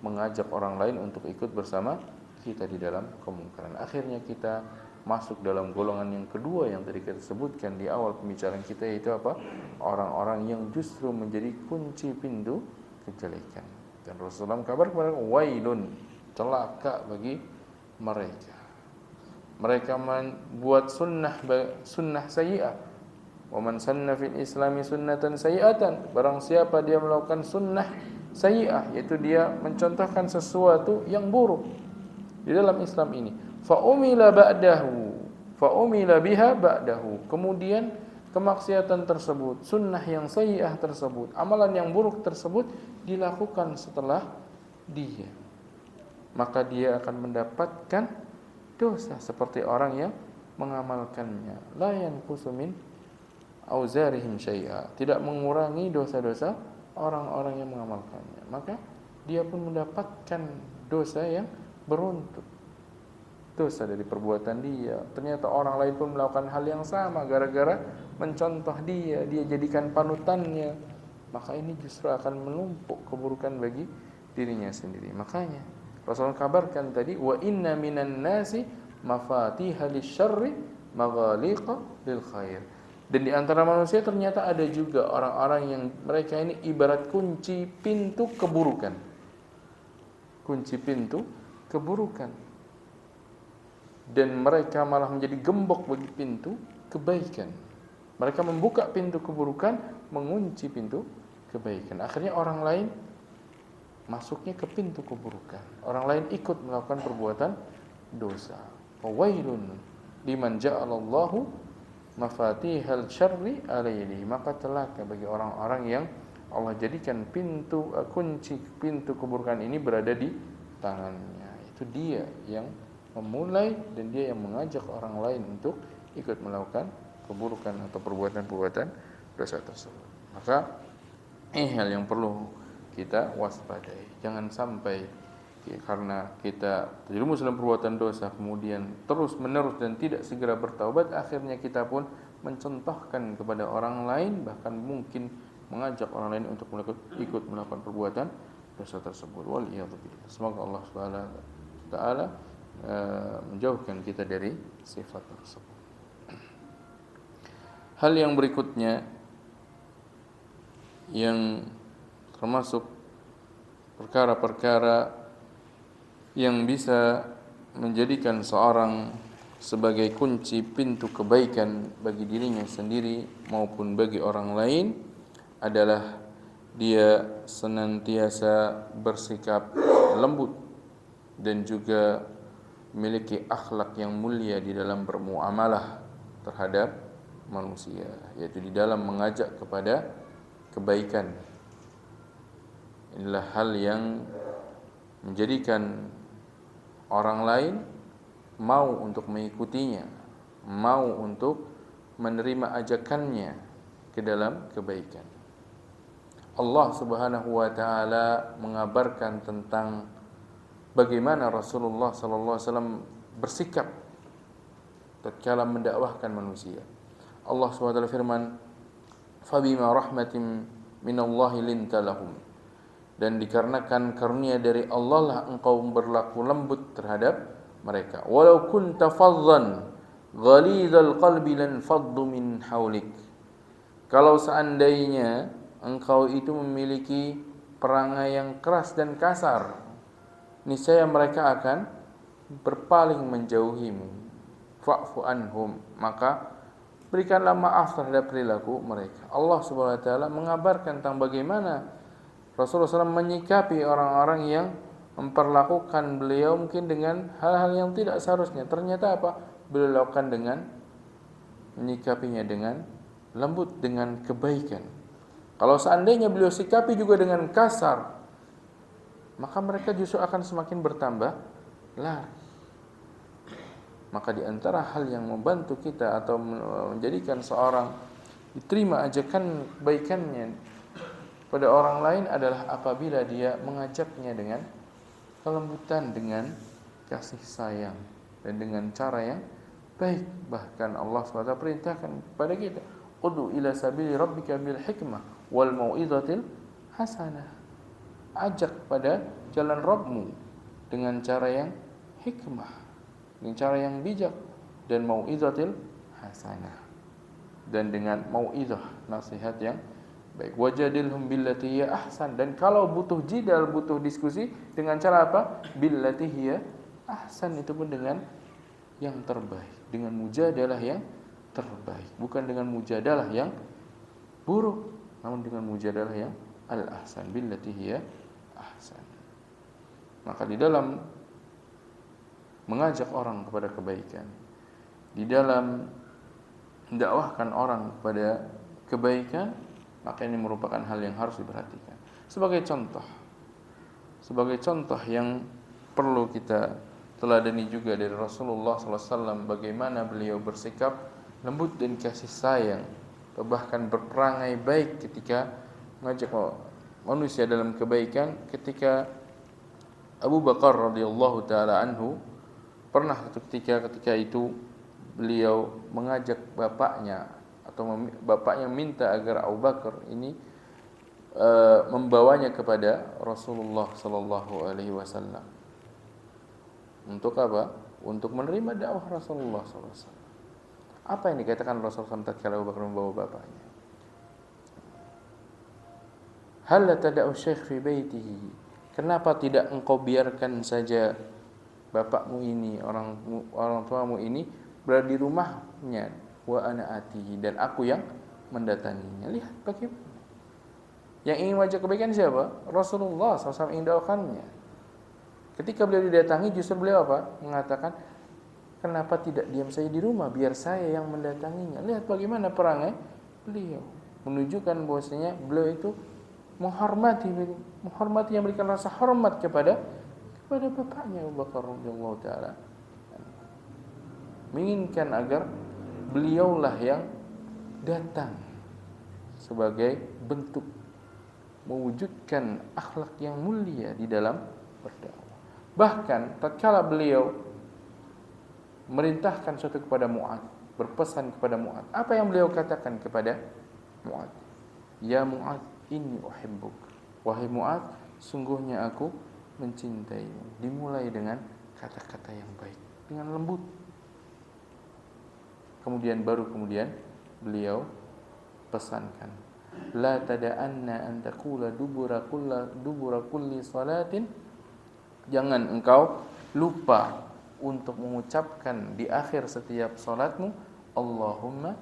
Mengajak orang lain untuk ikut bersama kita di dalam kemungkaran. Akhirnya kita masuk dalam golongan yang kedua yang tadi kita sebutkan di awal pembicaraan kita, yaitu apa? Orang-orang yang justru menjadi kunci pintu kejelekan. Dan Rasulullah kabar kepada wailun, celaka bagi mereka. Mereka membuat sunnah sayyi'ah. Wa man sanna fil islami sunnatan sayyi'atan. Barang siapa dia melakukan sunnah sayyi'ah, yaitu dia mencontohkan sesuatu yang buruk di dalam Islam ini. Fa umila biha ba'dahu. Kemudian kemaksiatan tersebut, sunnah yang sayyi'ah tersebut, amalan yang buruk tersebut dilakukan setelah dia, maka dia akan mendapatkan dosa seperti orang yang mengamalkannya. La yanqusu min auzarihim syai'a. Tidak mengurangi dosa-dosa orang-orang yang mengamalkannya. Maka dia pun mendapatkan dosa yang beruntut. Dosa dari perbuatan dia. Ternyata orang lain pun melakukan hal yang sama gara-gara mencontoh dia jadikan panutannya. Maka ini justru akan menumpuk keburukan bagi dirinya sendiri. Makanya Rasulullah kabarkan tadi, wa inna minan nasi mafatiha lisyarri maghaliqa lil khair. Dan di antara manusia ternyata ada juga orang-orang yang mereka ini ibarat kunci pintu keburukan. Kunci pintu keburukan. Dan mereka malah menjadi gembok bagi pintu kebaikan. Mereka membuka pintu keburukan, mengunci pintu kebaikan. Akhirnya orang lain masuknya ke pintu keburukan. Orang lain ikut melakukan perbuatan dosa. Fawailun liman ja'alallahu mafatihal syarri alaihi. Maka celaka bagi orang-orang yang Allah jadikan kunci pintu keburukan ini berada di tangannya. Itu dia yang memulai dan dia yang mengajak orang lain untuk ikut melakukan keburukan atau perbuatan-perbuatan dosa tersebut. Maka ini hal yang perlu kita waspadai. Jangan sampai karena kita terjerumus dalam perbuatan dosa kemudian terus menerus dan tidak segera bertaubat, akhirnya kita pun mencontohkan kepada orang lain, bahkan mungkin mengajak orang lain untuk ikut melakukan perbuatan dosa tersebut. Waliyadzubillah. Semoga Allah Subhanahu wa taala menjauhkan kita dari sifat tersebut. Hal yang berikutnya yang termasuk perkara-perkara yang bisa menjadikan seorang sebagai kunci pintu kebaikan bagi dirinya sendiri maupun bagi orang lain adalah dia senantiasa bersikap lembut dan juga memiliki akhlak yang mulia di dalam bermuamalah terhadap manusia, yaitu di dalam mengajak kepada kebaikan. Inilah hal yang menjadikan orang lain mau untuk mengikutinya, mau untuk menerima ajakannya ke dalam kebaikan. Allah Subhanahu wa taala mengabarkan tentang bagaimana Rasulullah sallallahu alaihi wasallam bersikap tatkala mendakwahkan manusia. Allah Subhanahu wa taala firman, "Fabima rahmatin minallahi linta lahum." Dan dikarenakan karunia dari Allah lah engkau berlaku lembut terhadap mereka. Walau kunta faddan ghalidhal qalbi lan faddu min haulik. Kalau seandainya engkau itu memiliki perangai yang keras dan kasar, niscaya mereka akan berpaling menjauhimu. Fa'fu anhum, maka berikanlah maaf terhadap perilaku mereka. Allah Subhanahu wa taala mengabarkan tentang bagaimana Rasulullah SAW menyikapi orang-orang yang memperlakukan beliau mungkin dengan hal-hal yang tidak seharusnya. Ternyata apa? Beliau lakukan dengan menyikapinya dengan lembut, dengan kebaikan. Kalau seandainya beliau sikapi juga dengan kasar, maka mereka justru akan semakin bertambah lari. Maka di antara hal yang membantu kita atau menjadikan seorang diterima ajakan kebaikannya pada orang lain adalah apabila dia mengajaknya dengan kelembutan, dengan kasih sayang, dan dengan cara yang baik. Bahkan Allah SWT perintahkan kepada kita, ud'u ila sabili rabbika bil hikmah wal mau'izatil hasanah. Ajak pada jalan Rabbmu dengan cara yang hikmah, dengan cara yang bijak, dan mau'izatil hasanah, dan dengan mau'izah, nasihat yang baik. Wajadilhum billati hiya ahsan, dan kalau butuh jidal, butuh diskusi, dengan cara apa? Billati hiya ahsan, itu pun dengan yang terbaik, dengan mujadalah yang terbaik, bukan dengan mujadalah yang buruk, namun dengan mujadalah yang al-ahsan, billati hiya ahsan. Maka di dalam mengajak orang kepada kebaikan, di dalam mendakwahkan orang kepada kebaikan, maka ini merupakan hal yang harus diperhatikan. Sebagai contoh yang perlu kita teladani juga dari Rasulullah SAW, bagaimana beliau bersikap lembut dan kasih sayang, bahkan berperangai baik ketika mengajak manusia dalam kebaikan. Ketika Abu Bakar radhiyallahu taala anhu pernah ketika itu beliau mengajak bapaknya, atau bapaknya minta agar Abu Bakar ini membawanya kepada Rasulullah sallallahu alaihi wasallam. Untuk apa? Untuk menerima dakwah Rasulullah sallallahu alaihi wasallam. Apa yang dikatakan Rasulullah SAW tatkala Abu Bakar membawa bapaknya? Hal tada'u syekh fi baitihi. Kenapa tidak engkau biarkan saja bapakmu ini, orang tuamu ini berada di rumahnya, wa ana atihi, dan aku yang mendatanginya. Lihat bagaimana. Yang ingin wajah kebaikan siapa? Rasulullah SAW ingin dakwahkannya. Ketika beliau didatangi, justru beliau apa? Mengatakan, kenapa tidak diam saja di rumah, biar saya yang mendatanginya. Lihat bagaimana perangai beliau, menunjukkan bahwasanya beliau itu menghormati, yang memberikan rasa hormat kepada bapaknya Abu Bakar radhiyallahu taala, menginginkan agar beliaulah yang datang sebagai bentuk mewujudkan akhlak yang mulia di dalam berdakwah. Bahkan tatkala beliau merintahkan sesuatu kepada Mu'adz, berpesan kepada Mu'adz, apa yang beliau katakan kepada Mu'adz? Ya Mu'adz, inni uhibbuk. Wahai Mu'adz, sungguhnya aku mencintaimu. Dimulai dengan kata-kata yang baik, dengan lembut. Kemudian beliau pesankan, la tada'anna an taqula dubura kulli salatin. Jangan engkau lupa untuk mengucapkan di akhir setiap salatmu, Allahumma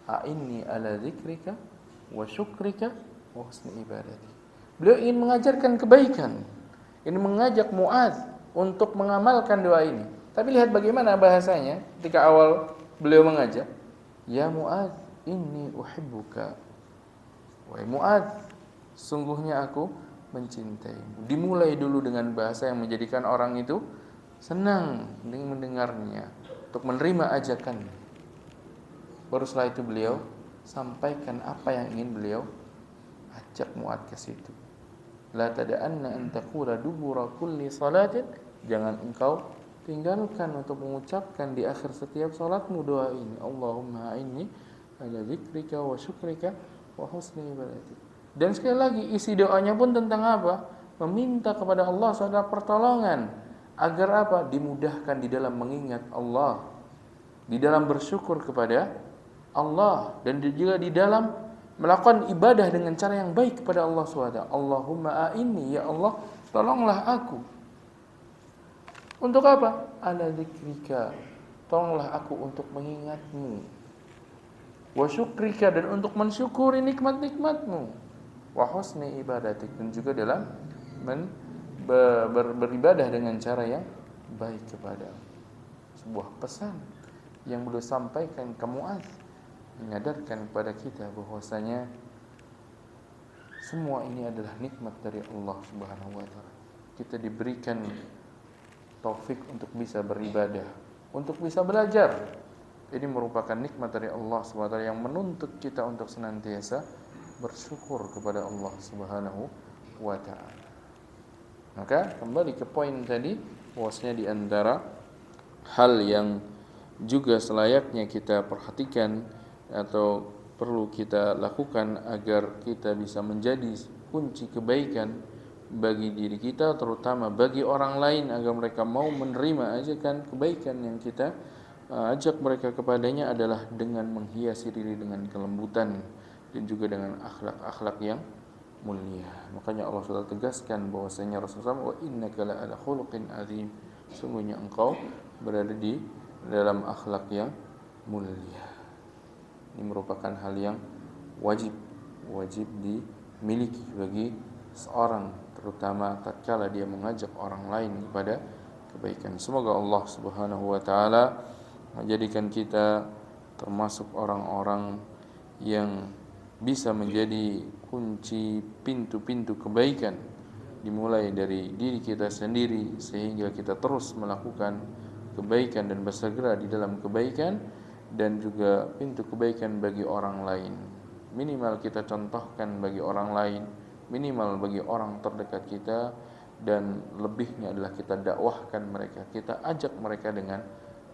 a'inni ala dzikrika wa syukrika wa husni ibadati. Beliau ingin mengajarkan kebaikan, ini mengajak Mu'adz untuk mengamalkan doa ini. Tapi lihat bagaimana bahasanya ketika awal beliau mengajak, ya Mu'adz, inni uhibbuka. Wahai Mu'adz, sungguhnya aku mencintaimu. Dimulai dulu dengan bahasa yang menjadikan orang itu senang dengan mendengarnya, untuk menerima ajakan. Baru setelah itu beliau sampaikan apa yang ingin beliau ajak Mu'adz ke situ. La tada'anna an taqula dubura kulli salatin, jangan engkau tinggalkan untuk mengucapkan di akhir setiap salatmu doa ini, Allahumma a'inni ala dzikrika wa syukrika wa husni ibadatik. Dan sekali lagi isi doanya pun tentang apa? Meminta kepada Allah SWT pertolongan agar apa? Dimudahkan di dalam mengingat Allah, di dalam bersyukur kepada Allah, dan juga di dalam melakukan ibadah dengan cara yang baik kepada Allah SWT. Allahumma a'inni, ya Allah tolonglah aku. Untuk apa? Ala dzikrika, tolonglah aku untuk mengingatmu. Wa syukrika, dan untuk mensyukuri nikmat-nikmatmu. Wa husni ibadatik, dan juga dalam beribadah dengan cara yang baik kepada. Sebuah pesan yang beliau sampaikan ke Mu'adz, menyadarkan kepada kita bahwasanya semua ini adalah nikmat dari Allah Subhanahu wa taala. Kita diberikan taufik untuk bisa beribadah, untuk bisa belajar. Ini merupakan nikmat dari Allah Subhanahu wa taala yang menuntut kita untuk senantiasa bersyukur kepada Allah Subhanahu wa taala. Maka kembali ke poin tadi, bahwasanya di antara hal yang juga selayaknya kita perhatikan atau perlu kita lakukan agar kita bisa menjadi kunci kebaikan bagi diri kita, terutama bagi orang lain, agar mereka mau menerima ajakan kebaikan yang kita ajak mereka kepadanya, adalah dengan menghiasi diri dengan kelembutan dan juga dengan akhlak-akhlak yang mulia. Makanya Allah sudah tegaskan bahwasanya Rasulullah SAW, wa innaka la ala khuluqin azim, sungguhnya engkau berada di dalam akhlak yang mulia. Ini merupakan hal yang wajib dimiliki bagi seorang, terutama tatkala dia mengajak orang lain kepada kebaikan. Semoga Allah Subhanahu wa taala menjadikan kita termasuk orang-orang yang bisa menjadi kunci pintu-pintu kebaikan, dimulai dari diri kita sendiri sehingga kita terus melakukan kebaikan dan bersegera di dalam kebaikan, dan juga pintu kebaikan bagi orang lain. Minimal kita contohkan bagi orang lain, minimal bagi orang terdekat kita, dan lebihnya adalah kita dakwahkan mereka, kita ajak mereka dengan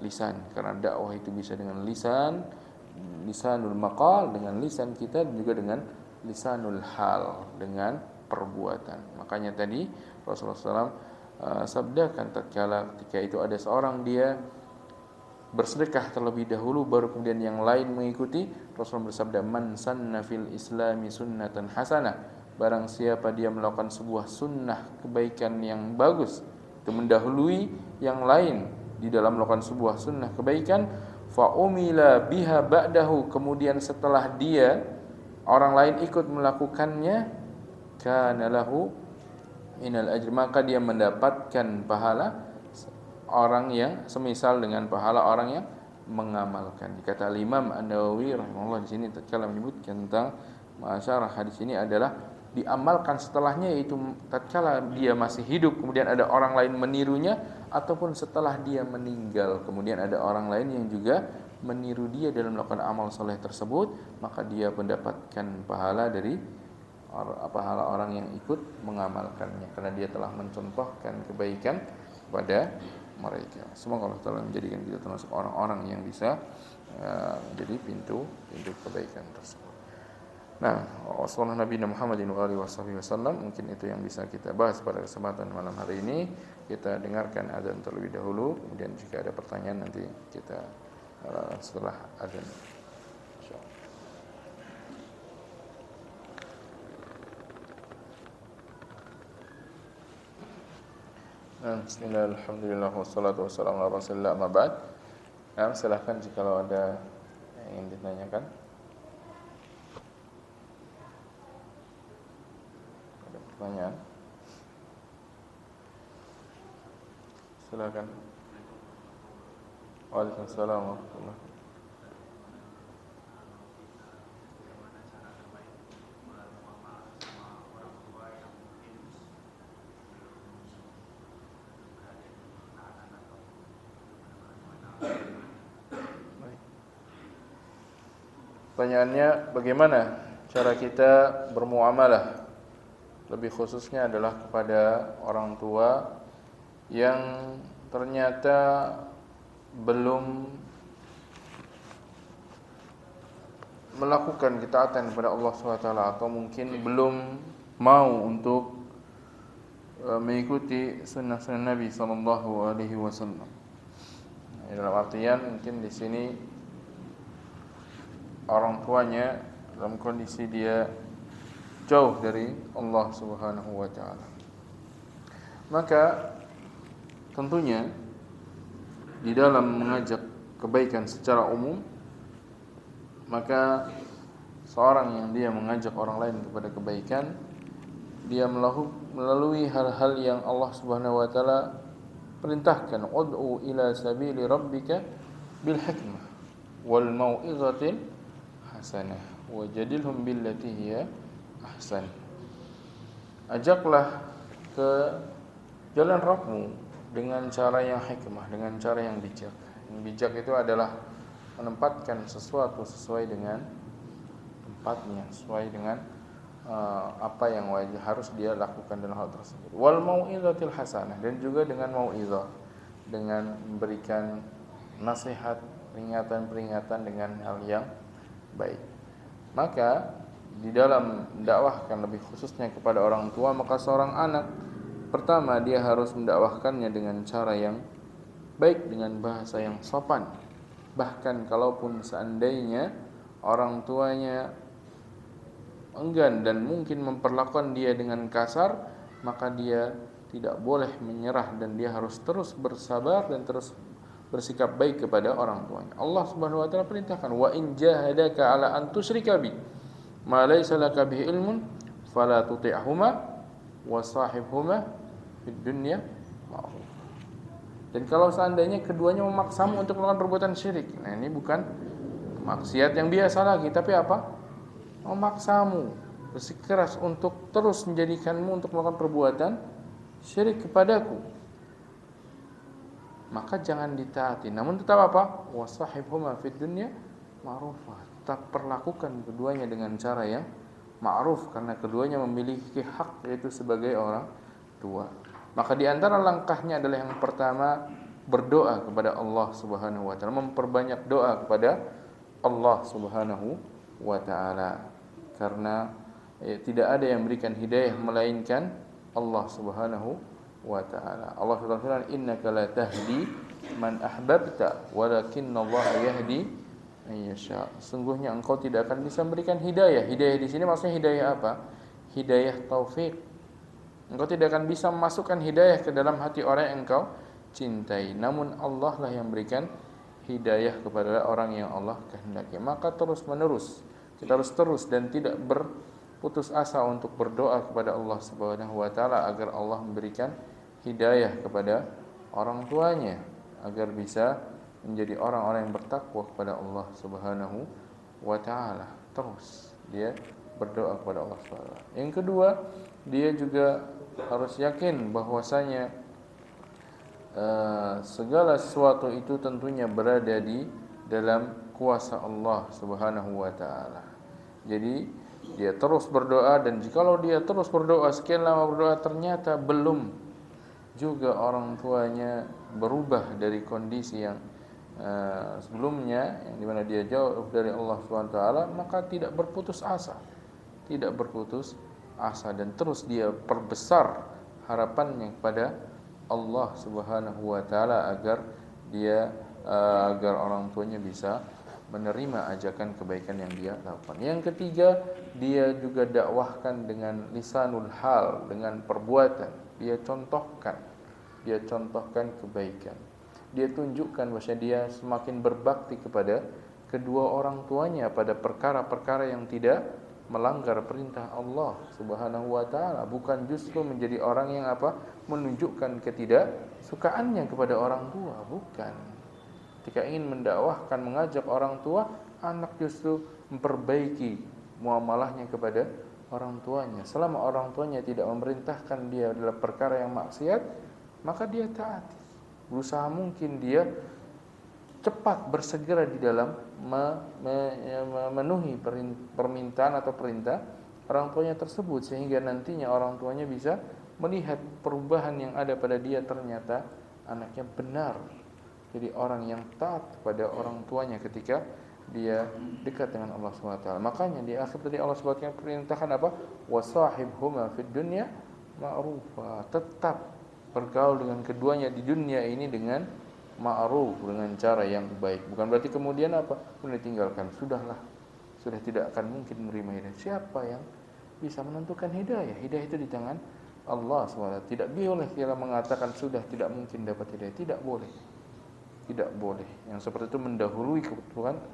lisan, karena dakwah itu bisa dengan lisanul maqal, dengan lisan kita, dan juga dengan lisanul hal, dengan perbuatan. Makanya tadi Rasulullah SAW sabdakan tatkala ketika itu ada seorang dia bersedekah terlebih dahulu baru kemudian yang lain mengikuti, Rasulullah bersabda, man sanna fil islami sunnatan hasanah, barang siapa dia melakukan sebuah sunnah kebaikan yang bagus, itu mendahului yang lain di dalam melakukan sebuah sunnah kebaikan, fa umila biha ba'dahu, kemudian setelah dia orang lain ikut melakukannya, kana lahu minal ajr, maka dia mendapatkan pahala orang yang semisal dengan pahala orang yang mengamalkan. Kata Imam An-Nawawi rahimahullah di sini tatkala menyebutkan tentang masyarah hadis ini adalah diamalkan setelahnya, yaitu tatkala dia masih hidup kemudian ada orang lain menirunya, ataupun setelah dia meninggal kemudian ada orang lain yang juga meniru dia dalam melakukan amal soleh tersebut, maka dia mendapatkan pahala dari pahala orang yang ikut mengamalkannya, karena dia telah mencontohkan kebaikan kepada mereka. Semoga Allah Ta'ala menjadikan kita termasuk orang-orang yang bisa menjadi pintu kebaikan tersebut. Nah, wassalamualaikum Nabi Muhammadin wa alihi wasallam. Mungkin itu yang bisa kita bahas pada kesempatan malam hari ini. Kita dengarkan azan terlebih dahulu, kemudian jika ada pertanyaan nanti kita setelah azan. Bismillah, alhamdulillah, wassalatu wassalamu ala rasulillah, amma ba'd. Nah, silahkan jika ada yang ingin ditanyakan. Ada pertanyaan? Silakan. Waalaikumsalam warahmatullahi wabarakatuh. Pertanyaannya, bagaimana cara kita bermuamalah? Lebih khususnya adalah kepada orang tua yang ternyata belum melakukan ketaatan kepada Allah SWT, atau mungkin belum mau untuk mengikuti sunnah-sunnah Nabi SAW. Dalam artian mungkin di sini orang tuanya dalam kondisi dia jauh dari Allah Subhanahu wa taala. Maka tentunya di dalam mengajak kebaikan secara umum, maka seorang yang dia mengajak orang lain kepada kebaikan, dia melalui hal-hal yang Allah Subhanahu wa taala perintahkan, ud'u ila sabili rabbika bil hikmah wal mau'izatil hasanah wajadilhum billati hiya ahsan. Ajaklah ke jalan Rabbmu dengan cara yang hikmah, dengan cara yang bijak. Yang bijak itu adalah menempatkan sesuatu sesuai dengan tempatnya, sesuai dengan apa yang harus dia lakukan dalam hal tersebut. Wal mau'izatil hasanah, dan juga dengan mau'izah, dengan memberikan nasihat, peringatan-peringatan dengan hal yang baik. Maka di dalam mendakwahkan, lebih khususnya kepada orang tua, maka seorang anak pertama dia harus mendakwahkannya dengan cara yang baik, dengan bahasa yang sopan. Bahkan kalaupun seandainya orang tuanya enggan dan mungkin memperlakukan dia dengan kasar, maka dia tidak boleh menyerah dan dia harus terus bersabar dan terus bersikap baik kepada orang tuanya. Allah Subhanahu wa taala perintahkan, wa in jahadaka ala an tusyrika bi ma laysa laka bihi ilmun fala tuti'huma wa sahibhuma fid dunya ma'ruf. Dan kalau seandainya keduanya memaksamu untuk melakukan perbuatan syirik, nah ini bukan maksiat yang biasa lagi, tapi apa? Memaksamu, bersikeras untuk terus menjadikanmu untuk melakukan perbuatan syirik kepadaku, maka jangan ditaati. Namun tetap apa? Wasahibhuma fid dunya ma'rufah. Tetap perlakukan keduanya dengan cara yang ma'ruf, karena keduanya memiliki hak, yaitu sebagai orang tua. Maka di antara langkahnya adalah yang pertama, berdoa kepada Allah Subhanahu wa taala, memperbanyak doa kepada Allah Subhanahu wa taala, karena tidak ada yang memberikan hidayah melainkan Allah Subhanahu wa taala. Allah Subhanahu innaka la tahdi man ahbabta walakinallaha yahdi man yasha. Sungguhnya engkau tidak akan bisa memberikan hidayah. Hidayah di sini maksudnya hidayah apa? Hidayah taufik. Engkau tidak akan bisa memasukkan hidayah ke dalam hati orang yang engkau cintai. Namun Allah lah yang memberikan hidayah kepada orang yang Allah kehendaki. Maka terus menerus kita harus terus dan tidak berputus asa untuk berdoa kepada Allah Subhanahu wa taala agar Allah memberikan hidayah kepada orang tuanya, agar bisa menjadi orang-orang yang bertakwa kepada Allah Subhanahu wa taala. Terus dia berdoa kepada Allah Subhanahu wa taala. Yang kedua, dia juga harus yakin bahwasanya segala sesuatu itu tentunya berada di dalam kuasa Allah Subhanahu wa taala. Jadi dia terus berdoa, dan jikalau dia terus berdoa, sekian lama berdoa, ternyata belum juga orang tuanya berubah dari kondisi yang sebelumnya, yang dimana dia jauh dari Allah Subhanahu wa taala, maka tidak berputus asa. Tidak berputus asa, dan terus dia perbesar harapannya kepada Allah Subhanahu wa taala agar orang tuanya bisa menerima ajakan kebaikan yang dia lakukan. Yang ketiga, dia juga dakwahkan dengan lisanul hal, dengan perbuatan. Dia contohkan kebaikan. Dia tunjukkan bahwa dia semakin berbakti kepada kedua orang tuanya pada perkara-perkara yang tidak melanggar perintah Allah Subhanahu wa taala, bukan justru menjadi orang yang menunjukkan ketidaksukaannya kepada orang tua, bukan. Ketika ingin mendakwahkan, mengajak orang tua, anak justru memperbaiki muamalahnya kepada orang tuanya. Selama orang tuanya tidak memerintahkan dia dalam perkara yang maksiat, maka dia taati. Berusaha mungkin dia cepat bersegera di dalam memenuhi permintaan atau perintah orang tuanya tersebut, sehingga nantinya orang tuanya bisa melihat perubahan yang ada pada dia, ternyata anaknya benar jadi orang yang taat kepada orang tuanya ketika dia dekat dengan Allah Subhanahu wa taala. Makanya di akhir tadi Allah Subhanahu wa taala perintahkan apa? Wasahibhuma fid dunya ma'rufa. Tetap bergaul dengan keduanya di dunia ini dengan ma'ruf, dengan cara yang baik. Bukan berarti kemudian apa? Kemudian ditinggalkan. Sudahlah. Sudah tidak akan mungkin menerima hidayah. Siapa yang bisa menentukan hidayah? Hidayah itu di tangan Allah SWT. Tidak boleh kita mengatakan sudah tidak mungkin dapat hidayah. Tidak boleh. Tidak boleh. Yang seperti itu mendahului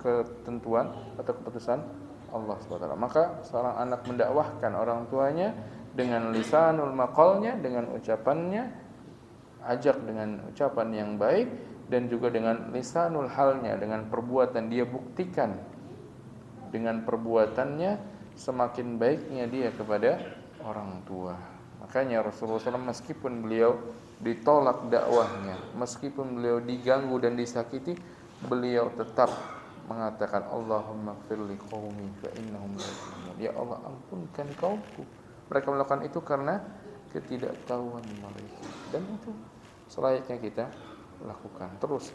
ketentuan atau keputusan Allah SWT. Maka seorang anak mendakwahkan orang tuanya dengan lisanul maqalnya, dengan ucapannya, ajak dengan ucapan yang baik, dan juga dengan lisanul halnya, dengan perbuatan dia buktikan dengan perbuatannya semakin baiknya dia kepada orang tua. Makanya Rasulullah SAW meskipun beliau ditolak dakwahnya, meskipun beliau diganggu dan disakiti, beliau tetap mengatakan Allahumma firli qaumi fa innahum la ya'lamun. Ya Allah, ampunkan kaumku. Mereka melakukan itu karena ketidaktahuan mereka. Dan itu selayaknya kita lakukan. Terus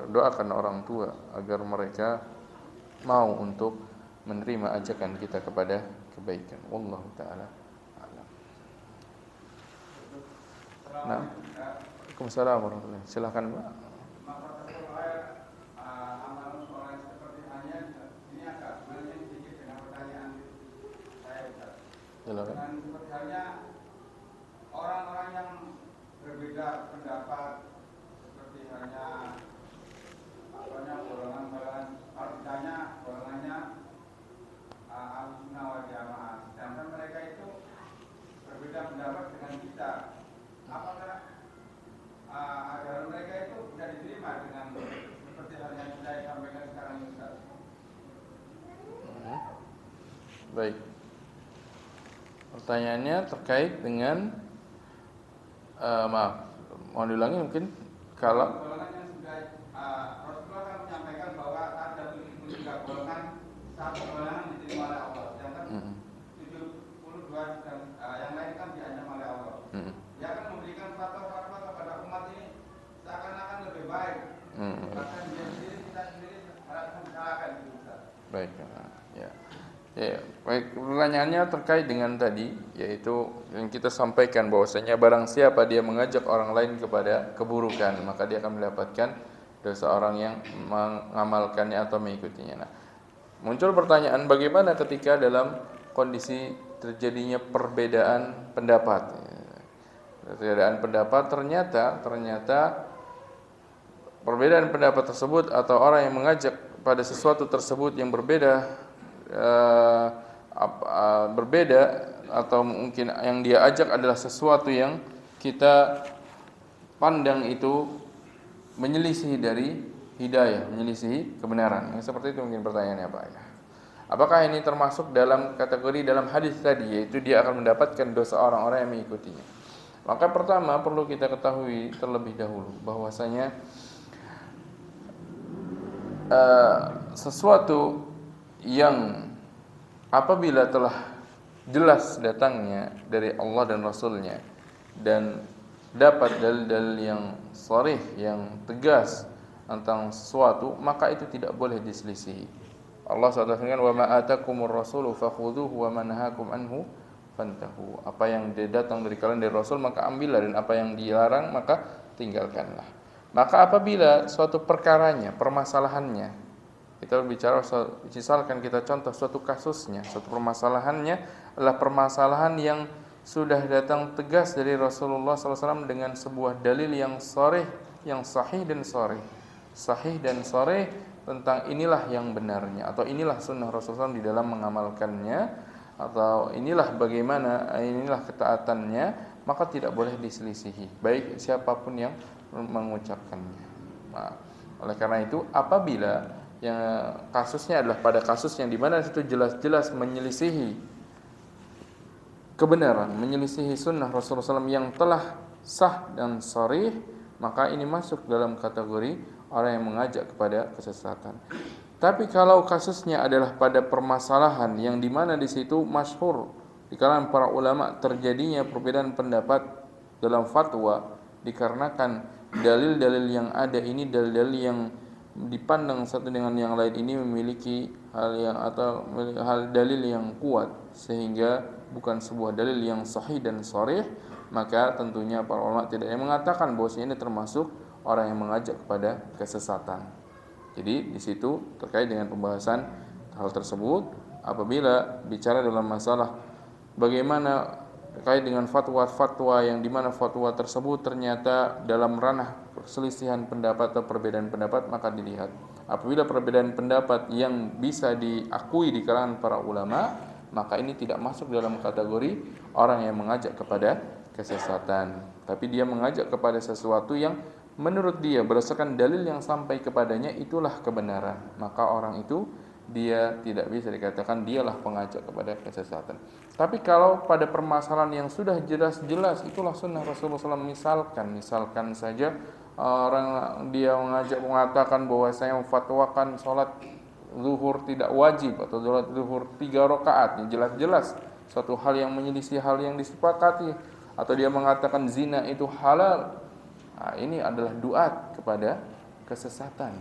doakan orang tua agar mereka mau untuk menerima ajakan kita kepada kebaikan. Wallahu taala a'lam. Nah, Waalaikumsalam warahmatullahi wabarakatuh. Silakan, Pak. Silakan. Dan seperti halnya orang-orang yang berbeda pendapat, seperti halnya golongan-golongan, kalau misalnya golongannya Ahlussunnah wal Jamaah, sedangkan mereka itu berbeda pendapat dengan kita, apakah ajaran mereka itu bisa diterima dengan seperti hal yang saya sampaikan sekarang ini, Ustaz? Baik. Pertanyaannya terkait dengan mohon diulangi mungkin kalau golongan yang sudah Rasulullah kan menyampaikan bahwa ada 73 golongan, satu golongan diterima oleh Allah, sedangkan 72 dan yang lain kan diancam oleh Allah. Dia akan memberikan fatwa-fatwa kepada umat ini seakan-akan lebih baik. Bahkan dia sendiri, kita sendiri merasa disalahkan gitu, Ustaz. Baik, ya. Ya, baik, pertanyaannya terkait dengan tadi, yaitu yang kita sampaikan bahwasanya barang siapa dia mengajak orang lain kepada keburukan, maka dia akan mendapatkan dosa orang yang mengamalkannya atau mengikutinya. Nah, muncul pertanyaan bagaimana ketika dalam kondisi terjadinya perbedaan pendapat. Perbedaan pendapat ternyata perbedaan pendapat tersebut atau orang yang mengajak pada sesuatu tersebut yang berbeda atau mungkin yang dia ajak adalah sesuatu yang kita pandang itu menyelisihi dari hidayah, menyelisihi kebenaran. Yang seperti itu mungkin pertanyaannya, Pak. Apakah ini termasuk dalam kategori dalam hadis tadi, yaitu dia akan mendapatkan dosa orang-orang yang mengikutinya? Maka pertama perlu kita ketahui terlebih dahulu bahwasanya sesuatu yang apabila telah jelas datangnya dari Allah dan Rasulnya dan dapat dalil-dalil yang sharih, yang tegas tentang sesuatu, maka itu tidak boleh diselisihi. Allah SWT wa ma atakumur rasulu fakhudhuhu wa ma nahakum anhu fantahu. Apa yang datang dari kalian dari Rasul maka ambillah, dan apa yang dilarang maka tinggalkanlah. Maka apabila suatu perkaranya, permasalahannya, kita berbicara, misalkan kita contoh suatu kasusnya, suatu permasalahannya adalah permasalahan yang sudah datang tegas dari Rasulullah SAW dengan sebuah dalil yang sharih, yang sahih dan sharih tentang inilah yang benarnya, atau inilah sunnah Rasulullah SAW di dalam mengamalkannya, atau inilah ketaatannya, maka tidak boleh diselisihi, baik siapapun yang mengucapkannya. Nah, oleh karena itu apabila yang kasusnya adalah pada kasus yang dimana itu jelas-jelas menyelisihi kebenaran, menyelisihi sunnah Rasulullah SAW yang telah sah dan sharih, maka ini masuk dalam kategori orang yang mengajak kepada kesesatan. Tapi kalau kasusnya adalah pada permasalahan yang dimana di situ masyhur di kalangan para ulama terjadinya perbedaan pendapat dalam fatwa dikarenakan dalil-dalil yang ada ini dalil-dalil yang dipandang satu dengan yang lain ini memiliki hal dalil yang kuat sehingga bukan sebuah dalil yang sahih dan sharih, maka tentunya para ulama tidak yang mengatakan bahwa ini termasuk orang yang mengajak kepada kesesatan. Jadi di situ terkait dengan pembahasan hal tersebut, apabila bicara dalam masalah bagaimana terkait dengan fatwa-fatwa yang dimana fatwa tersebut ternyata dalam ranah perselisihan pendapat atau perbedaan pendapat, maka dilihat apabila perbedaan pendapat yang bisa diakui di kalangan para ulama, maka ini tidak masuk dalam kategori orang yang mengajak kepada kesesatan, tapi dia mengajak kepada sesuatu yang menurut dia berdasarkan dalil yang sampai kepadanya itulah kebenaran, maka orang itu dia tidak bisa dikatakan dialah pengajak kepada kesesatan. Tapi kalau pada permasalahan yang sudah jelas-jelas itulah sunnah Rasulullah SAW, misalkan saja orang dia mengatakan bahwa saya memfatwakan sholat zuhur tidak wajib atau sholat zuhur 3 rakaat, jelas-jelas suatu hal yang menyelisih hal yang disepakati, atau dia mengatakan zina itu halal. Nah, ini adalah duat kepada kesesatan.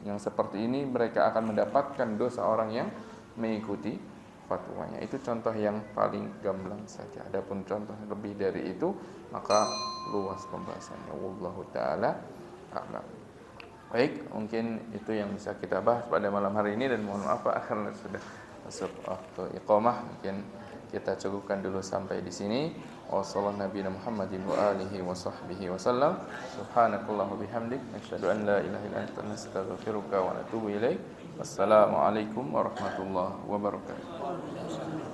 Yang seperti ini mereka akan mendapatkan dosa orang yang mengikuti fatwanya. Itu contoh yang paling gamblang saja. Adapun contoh lebih dari itu maka luas pembahasannya. Wallahu taala a'lam. Baik, mungkin itu yang bisa kita bahas pada malam hari ini, dan mohon maaf karena sudah masuk waktu iqamah. Mungkin kita cukupkan dulu sampai di sini. Wassallallahu nabiyana Muhammadin wa alihi wa sahbihi wasallam. Subhanakallahumma bihamdik asyhadu an la ilaha illa anta astaghfiruka wa atubu ilaik. Wassalamu alaikum warahmatullahi wabarakatuh.